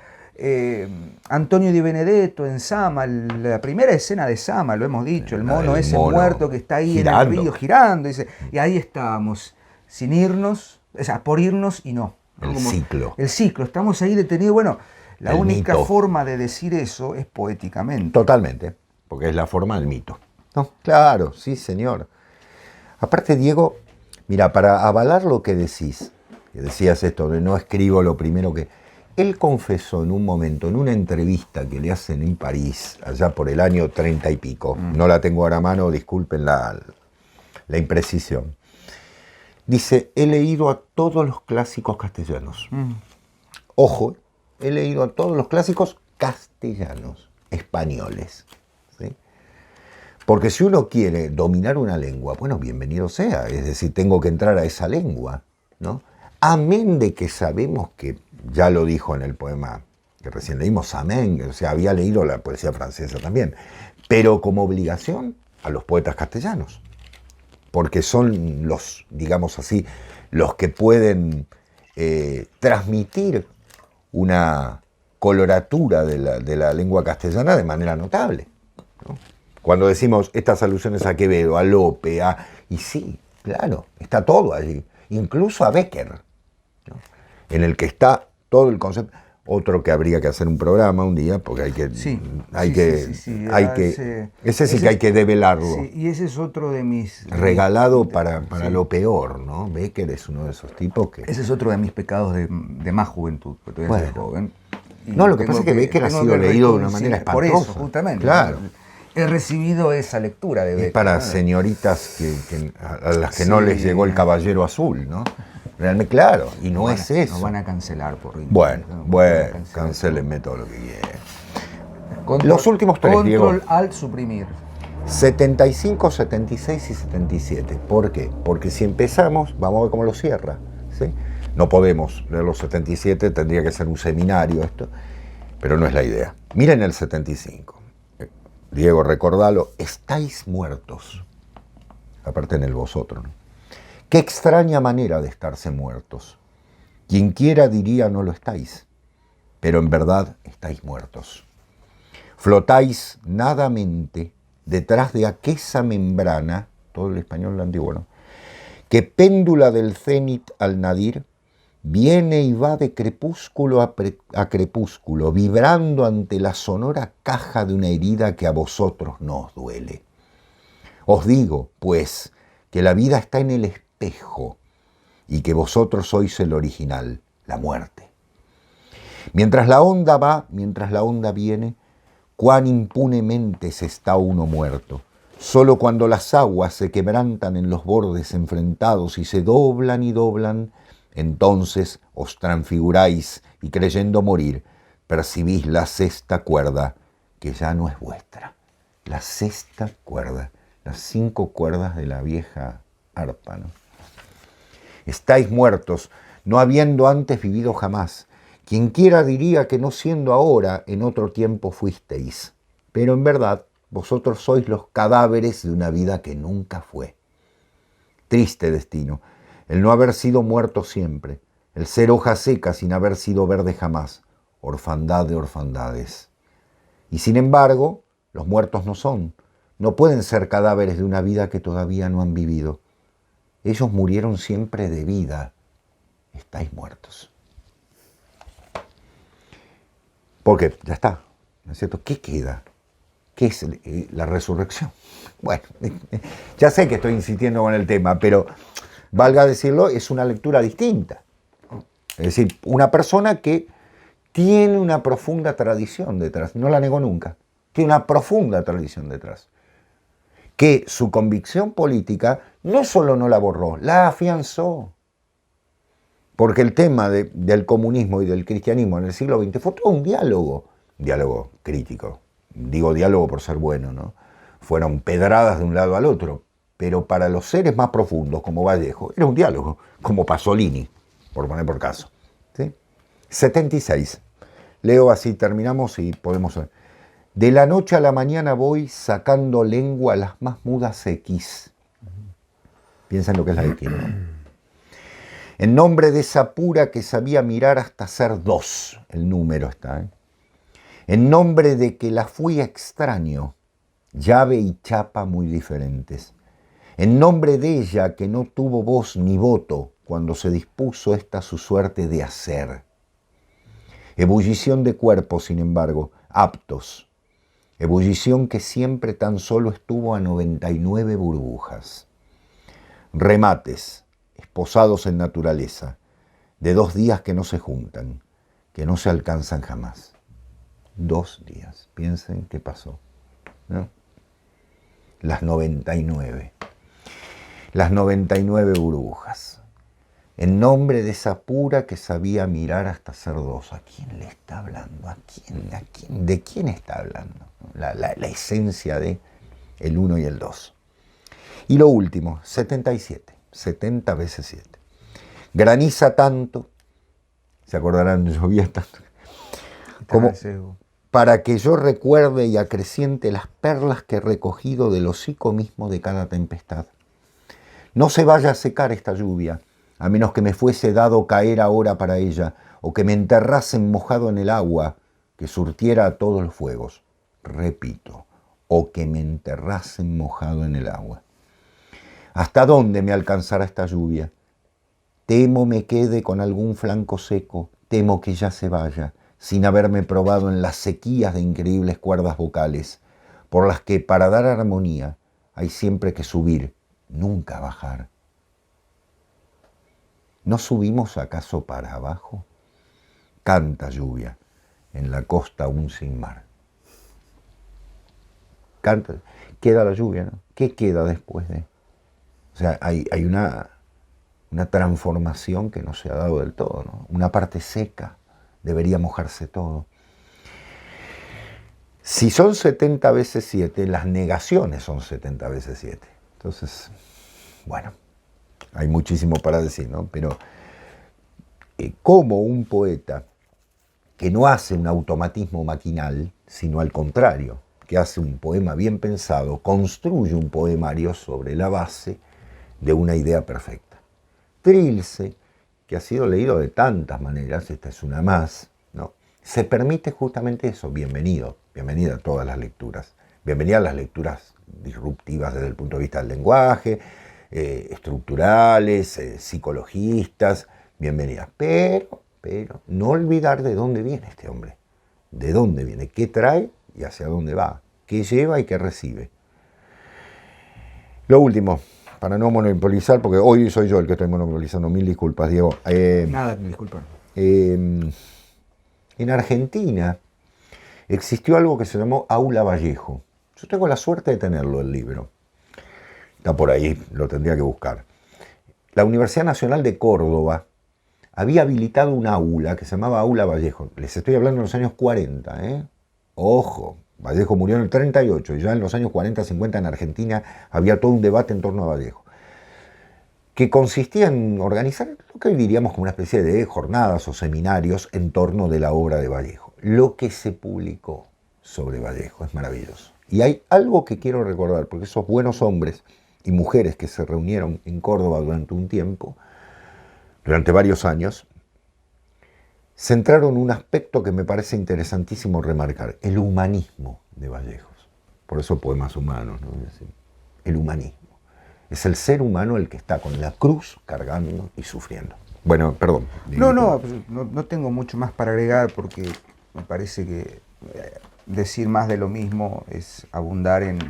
[SPEAKER 1] Antonio Di Benedetto en Sama, la primera escena de Sama, lo hemos dicho, el mono ese muerto que está ahí girando. En el río girando. Y ahí estábamos, sin irnos, por irnos y no.
[SPEAKER 2] El ciclo.
[SPEAKER 1] El ciclo, estamos ahí detenidos. Bueno, la única forma de decir eso es poéticamente.
[SPEAKER 2] Totalmente, porque es la forma del mito. No, claro, sí, señor. Aparte, Diego, mira, para avalar lo que decías esto de no escribo lo primero que... Él confesó en un momento, en una entrevista que le hacen en París, allá por el año 30 y pico, no la tengo ahora a mano, disculpen la imprecisión. Dice, he leído a todos los clásicos castellanos. Ojo, he leído a todos los clásicos castellanos, españoles. ¿Sí? Porque si uno quiere dominar una lengua, bueno, bienvenido sea. Es decir, tengo que entrar a esa lengua, ¿no? Amén de que sabemos que, ya lo dijo en el poema que recién leímos, amén, o sea, había leído la poesía francesa también, pero como obligación a los poetas castellanos, porque son los, digamos así, los que pueden transmitir una coloratura de la lengua castellana de manera notable, ¿no? Cuando decimos estas alusiones a Quevedo, a Lope, y sí, claro, está todo allí, incluso a Bécquer, ¿no? En el que está todo el concepto. Otro que habría que hacer un programa un día, porque ese sí que hay que develarlo.
[SPEAKER 1] Sí, y ese es otro de mis...
[SPEAKER 2] Regalado para lo peor, ¿no? Bécquer es uno de esos tipos que...
[SPEAKER 1] Ese es otro de mis pecados de más juventud, porque todavía soy joven.
[SPEAKER 2] No, lo que pasa es que Bécquer ha sido leído de una manera espantosa.
[SPEAKER 1] Por eso, justamente.
[SPEAKER 2] Claro.
[SPEAKER 1] He recibido esa lectura de Bécquer.
[SPEAKER 2] Es para señoritas a las que no les llegó el caballero azul, ¿no? Realmente, claro, y no es eso.
[SPEAKER 1] Nos van a cancelar por ritmo.
[SPEAKER 2] Bueno, cancélenme todo lo que quieran. Los últimos tres, Diego.
[SPEAKER 1] Control, Alt, suprimir.
[SPEAKER 2] 75, 76 y 77. ¿Por qué? Porque si empezamos, vamos a ver cómo lo cierra, ¿sí? No podemos leer los 77, tendría que ser un seminario esto, pero no es la idea. Miren el 75. Diego, recordalo, estáis muertos. Aparte en el vosotros, ¿no? Qué extraña manera de estarse muertos. Quien quiera diría no lo estáis, pero en verdad estáis muertos. Flotáis nadamente detrás de aquella membrana, todo el español antiguo, ¿no?, que péndula del cénit al nadir, viene y va de crepúsculo a crepúsculo, vibrando ante la sonora caja de una herida que a vosotros no os duele. Os digo, pues, que la vida está en el espejo y que vosotros sois el original, la muerte. Mientras la onda va, mientras la onda viene, cuán impunemente se está uno muerto. Solo cuando las aguas se quebrantan en los bordes enfrentados y se doblan y doblan, entonces os transfiguráis y creyendo morir, percibís la sexta cuerda que ya no es vuestra. La sexta cuerda, las 5 cuerdas de la vieja arpa, ¿no? Estáis muertos, no habiendo antes vivido jamás. Quien quiera diría que no siendo ahora, en otro tiempo fuisteis. Pero en verdad, vosotros sois los cadáveres de una vida que nunca fue. Triste destino, el no haber sido muerto siempre, el ser hoja seca sin haber sido verde jamás, orfandad de orfandades. Y sin embargo, los muertos no pueden ser cadáveres de una vida que todavía no han vivido. Ellos murieron siempre de vida. Estáis muertos. Porque ya está, ¿no es cierto? ¿Qué queda? ¿Qué es la resurrección? Bueno, ya sé que estoy insistiendo con el tema, pero valga decirlo, es una lectura distinta. Es decir, una persona que tiene una profunda tradición detrás, no la negó nunca, tiene una profunda tradición detrás, que su convicción política no solo no la borró, la afianzó. Porque el tema del comunismo y del cristianismo en el siglo XX fue todo un diálogo crítico. Digo diálogo por ser bueno, ¿no? Fueron pedradas de un lado al otro, pero para los seres más profundos, como Vallejo, era un diálogo, como Pasolini, por poner por caso. ¿Sí? 76. Leo así, terminamos y podemos ver. De la noche a la mañana voy sacando lengua a las más mudas X. Piensa en lo que es la X, ¿no? En nombre de esa pura que sabía mirar hasta ser 2, el número está, ¿eh? En nombre de que la fui extraño, llave y chapa muy diferentes. En nombre de ella que no tuvo voz ni voto cuando se dispuso esta su suerte de hacer. Ebullición de cuerpos, sin embargo, aptos. Ebullición que siempre tan solo estuvo a 99 burbujas. Remates, esposados en naturaleza, de 2 días que no se juntan, que no se alcanzan jamás. 2 días, piensen qué pasó, ¿no? Las 99 burbujas. En nombre de esa pura que sabía mirar hasta ser 2. ¿A quién le está hablando? ¿A quién? ¿De quién está hablando? La esencia de el 1 y el 2. Y lo último, 77. 70 veces 7. Graniza tanto, se acordarán, llovía tanto, como para que yo recuerde y acreciente las perlas que he recogido del hocico mismo de cada tempestad. No se vaya a secar esta lluvia, a menos que me fuese dado caer ahora para ella, o que me enterrasen mojado en el agua que surtiera a todos los fuegos. Repito, o que me enterrasen mojado en el agua. ¿Hasta dónde me alcanzará esta lluvia? Temo me quede con algún flanco seco, temo que ya se vaya, sin haberme probado en las sequías de increíbles cuerdas vocales, por las que para dar armonía hay siempre que subir, nunca bajar. ¿No subimos acaso para abajo? Canta lluvia, en la costa aún sin mar. Canta, queda la lluvia, ¿no? ¿Qué queda después de? O sea, hay una transformación que no se ha dado del todo, ¿no? Una parte seca, debería mojarse todo. Si son 70 veces 7, las negaciones son 70 veces 7. Entonces, bueno, hay muchísimo para decir, ¿no? Pero como un poeta que no hace un automatismo maquinal, sino al contrario, que hace un poema bien pensado, construye un poemario sobre la base de una idea perfecta. Trilce, que ha sido leído de tantas maneras, esta es una más, ¿no? Se permite justamente eso. Bienvenido, bienvenida a todas las lecturas. Bienvenida a las lecturas disruptivas desde el punto de vista del lenguaje, estructurales, psicologistas, bienvenidas. Pero no olvidar de dónde viene este hombre, de dónde viene, qué trae y hacia dónde va, qué lleva y qué recibe. Lo último, para no monopolizar, porque hoy soy yo el que estoy monopolizando, mil disculpas, Diego.
[SPEAKER 1] Nada, disculpa.
[SPEAKER 2] En Argentina existió algo que se llamó Aula Vallejo. Yo tengo la suerte de tenerlo, el libro. Está por ahí, lo tendría que buscar. La Universidad Nacional de Córdoba había habilitado un aula que se llamaba Aula Vallejo. Les estoy hablando de los años 40, ¿eh? Ojo, Vallejo murió en el 38 y ya en los años 40, 50 en Argentina había todo un debate en torno a Vallejo, que consistía en organizar lo que hoy diríamos como una especie de jornadas o seminarios en torno de la obra de Vallejo. Lo que se publicó sobre Vallejo es maravilloso. Y hay algo que quiero recordar, porque esos buenos hombres y mujeres que se reunieron en Córdoba durante un tiempo, durante varios años, centraron un aspecto que me parece interesantísimo remarcar, el humanismo de Vallejos. Por eso poemas humanos, ¿no? El humanismo. Es el ser humano el que está con la cruz cargando y sufriendo. Bueno, perdón.
[SPEAKER 1] No tengo mucho más para agregar porque me parece que decir más de lo mismo es abundar en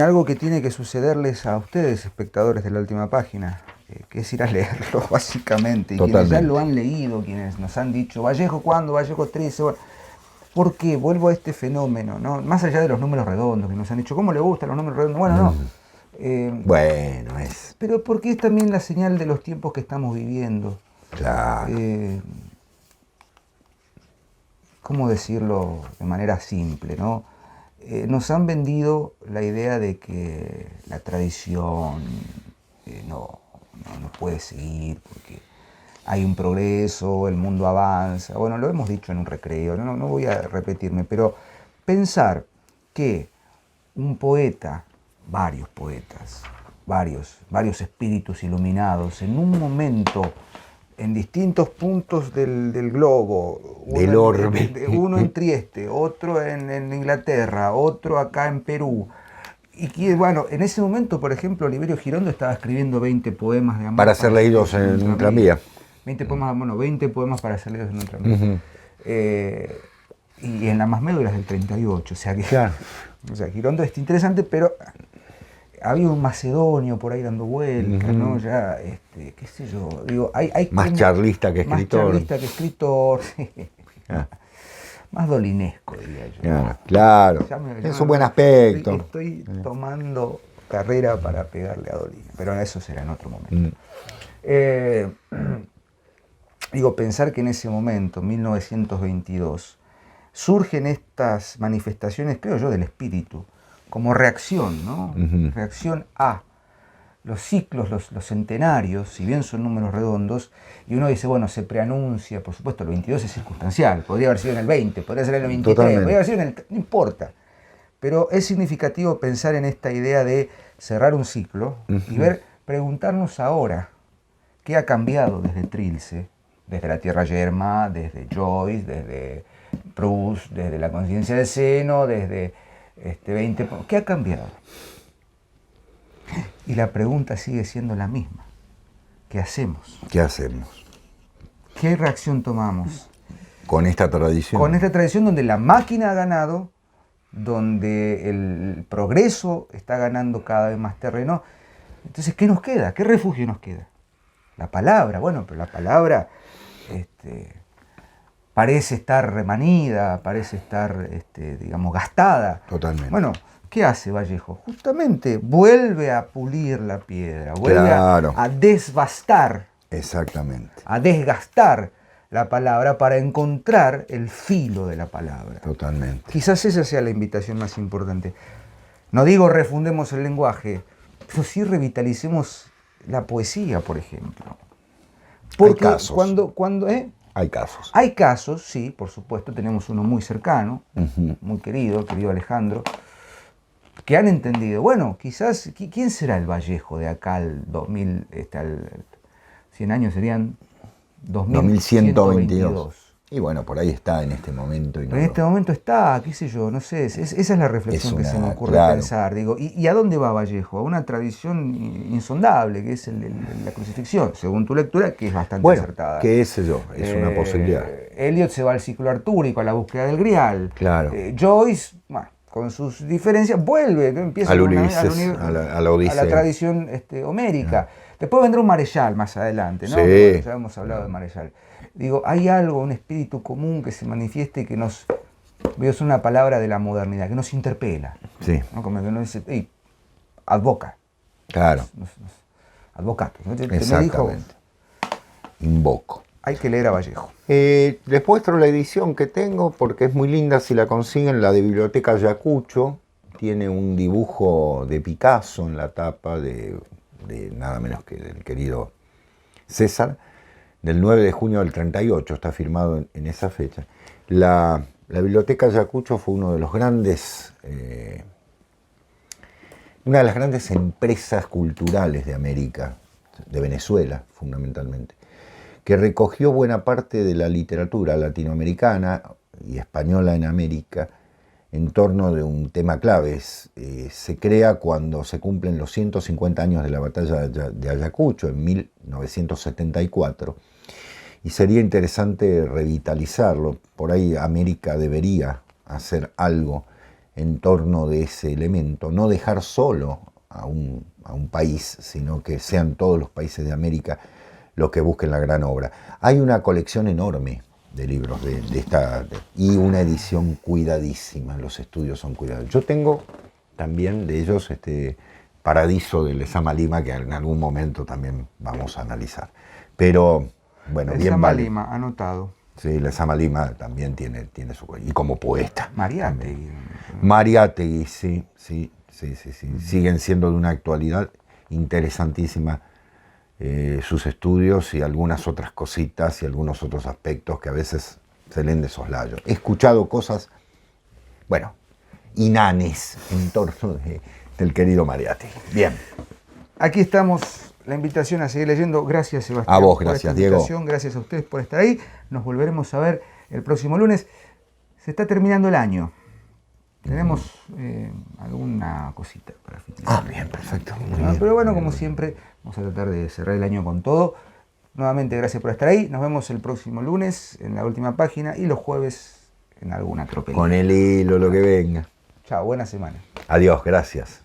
[SPEAKER 1] algo que tiene que sucederles a ustedes, espectadores de La Última Página, que es ir a leerlo, básicamente. Y
[SPEAKER 2] Totalmente.
[SPEAKER 1] quienes ya lo han leído, quienes nos han dicho, Vallejo, ¿cuándo? Vallejo 13. Bueno, ¿por qué? Vuelvo a este fenómeno, ¿no? Más allá de los números redondos, que nos han dicho, ¿cómo le gustan los números redondos? Bueno, no.
[SPEAKER 2] Bueno, es...
[SPEAKER 1] Pero porque es también la señal de los tiempos que estamos viviendo.
[SPEAKER 2] Claro.
[SPEAKER 1] ¿Cómo decirlo de manera simple, no? Nos han vendido la idea de que la tradición no puede seguir porque hay un progreso, el mundo avanza. Bueno, lo hemos dicho en un recreo, no voy a repetirme, pero pensar que un poeta, varios poetas, varios espíritus iluminados, en un momento, en distintos puntos del globo,
[SPEAKER 2] del orbe,
[SPEAKER 1] uno en Trieste, otro en Inglaterra, otro acá en Perú, y que, bueno, en ese momento, por ejemplo, Oliverio Girondo estaba escribiendo 20 poemas de amor
[SPEAKER 2] para ser leídos en un tranvía.
[SPEAKER 1] 20 poemas para ser leídos en un tranvía. Y en la más médula es del 38, o sea que...
[SPEAKER 2] Claro.
[SPEAKER 1] O sea, Girondo es interesante, pero había un macedonio por ahí dando vueltas, ¿no? Ya, qué sé yo, digo, hay
[SPEAKER 2] más
[SPEAKER 1] como,
[SPEAKER 2] charlista que escritor.
[SPEAKER 1] Más charlista que escritor, sí. Más dolinesco, diría yo.
[SPEAKER 2] Claro, es un buen aspecto.
[SPEAKER 1] Estoy tomando carrera para pegarle a Dolina, pero eso será en otro momento. Digo, pensar que en ese momento, 1922, surgen estas manifestaciones, creo yo, del espíritu, como reacción, ¿no? Reacción a los ciclos, los centenarios, si bien son números redondos, y uno dice, bueno, se preanuncia, por supuesto, el 22 es circunstancial, podría haber sido en el 20, podría ser en el 23,
[SPEAKER 2] Totalmente.
[SPEAKER 1] podría haber sido en el... no importa. Pero es significativo pensar en esta idea de cerrar un ciclo y preguntarnos ahora qué ha cambiado desde Trilce, desde La Tierra Yerma, desde Joyce, desde Proust, desde La conciencia del seno, desde 20... ¿Qué ha cambiado? Y la pregunta sigue siendo la misma. ¿Qué hacemos?
[SPEAKER 2] ¿Qué hacemos?
[SPEAKER 1] ¿Qué reacción tomamos?
[SPEAKER 2] Con esta tradición.
[SPEAKER 1] Con esta tradición donde la máquina ha ganado, donde el progreso está ganando cada vez más terreno. Entonces, ¿qué nos queda? ¿Qué refugio nos queda? La palabra. Bueno, pero la palabra parece estar remanida, parece estar, digamos, gastada.
[SPEAKER 2] Totalmente.
[SPEAKER 1] Bueno, ¿qué hace Vallejo? Justamente vuelve a pulir la piedra, vuelve
[SPEAKER 2] Claro.
[SPEAKER 1] a desbastar,
[SPEAKER 2] Exactamente.
[SPEAKER 1] a desgastar la palabra para encontrar el filo de la palabra.
[SPEAKER 2] Totalmente.
[SPEAKER 1] Quizás esa sea la invitación más importante. No digo refundemos el lenguaje, pero sí revitalicemos la poesía, por ejemplo. Porque
[SPEAKER 2] Hay casos.
[SPEAKER 1] Hay
[SPEAKER 2] Hay casos.
[SPEAKER 1] casos, sí, por supuesto, tenemos uno muy cercano, muy querido Alejandro, que han entendido, bueno, quizás, ¿quién será el Vallejo de acá al 2000, al 100 años serían
[SPEAKER 2] 2122. Y bueno, por ahí está en este momento.
[SPEAKER 1] En este momento está, qué sé yo, no sé, esa es la reflexión que se me ocurre pensar. Digo, ¿y a dónde va Vallejo? A una tradición insondable, que es la crucifixión, según tu lectura, que es bastante acertada.
[SPEAKER 2] Qué sé yo, es una posibilidad.
[SPEAKER 1] Eliot se va al ciclo artúrico, a la búsqueda del Grial.
[SPEAKER 2] Claro.
[SPEAKER 1] Joyce, bueno, con sus diferencias, vuelve, empieza
[SPEAKER 2] al Ulises, a la Odisea.
[SPEAKER 1] A la tradición homérica. Después vendrá un Marechal más adelante, ¿no?
[SPEAKER 2] Sí.
[SPEAKER 1] Ya hemos hablado de Marechal. Digo, hay algo, un espíritu común que se manifieste y que nos... Voy a usar una palabra de la modernidad, que nos interpela.
[SPEAKER 2] Sí.
[SPEAKER 1] ¿No? Como que nos dice, hey, advoca.
[SPEAKER 2] Claro.
[SPEAKER 1] Advocato. ¿No?
[SPEAKER 2] Exactamente. Invoco.
[SPEAKER 1] Hay que leer a Vallejo.
[SPEAKER 2] Les muestro la edición que tengo porque es muy linda si la consiguen, la de Biblioteca Ayacucho. Tiene un dibujo de Picasso en la tapa de nada menos que del querido César, del 9 de junio del 38, está firmado en esa fecha. La Biblioteca Ayacucho fue uno de los grandes, una de las grandes empresas culturales de América, de Venezuela fundamentalmente, que recogió buena parte de la literatura latinoamericana y española en América en torno de un tema clave. Se crea cuando se cumplen los 150 años de la batalla de Ayacucho, en 1974, y sería interesante revitalizarlo. Por ahí América debería hacer algo en torno de ese elemento, no dejar solo a un país, sino que sean todos los países de América los que busquen la gran obra. Hay una colección enorme de libros y una edición cuidadísima, los estudios son cuidados. Yo tengo también de ellos Paradiso de Lezama Lima, que en algún momento también vamos a analizar. Pero, bueno, bien
[SPEAKER 1] Lezama
[SPEAKER 2] vale.
[SPEAKER 1] Lima, anotado.
[SPEAKER 2] Sí, Lezama Lima también tiene su... Y como poeta.
[SPEAKER 1] Mariátegui,
[SPEAKER 2] sí. Siguen siendo de una actualidad interesantísima sus estudios y algunas otras cositas y algunos otros aspectos que a veces se leen de soslayo. He escuchado cosas, bueno, inanes en torno del querido Mariátegui. Bien.
[SPEAKER 1] Aquí estamos, la invitación a seguir leyendo. Gracias, Sebastián.
[SPEAKER 2] A vos,
[SPEAKER 1] por
[SPEAKER 2] gracias,
[SPEAKER 1] esta
[SPEAKER 2] Diego.
[SPEAKER 1] invitación. Gracias a ustedes por estar ahí. Nos volveremos a ver el próximo lunes. Se está terminando el año. Tenemos alguna cosita para finalizar.
[SPEAKER 2] Bien, perfecto. Muy bien.
[SPEAKER 1] Pero bueno, como siempre, vamos a tratar de cerrar el año con todo. Nuevamente, gracias por estar ahí. Nos vemos el próximo lunes en la última página y los jueves en alguna tropelía.
[SPEAKER 2] Con el hilo, lo que venga.
[SPEAKER 1] Chao, buena semana.
[SPEAKER 2] Adiós, gracias.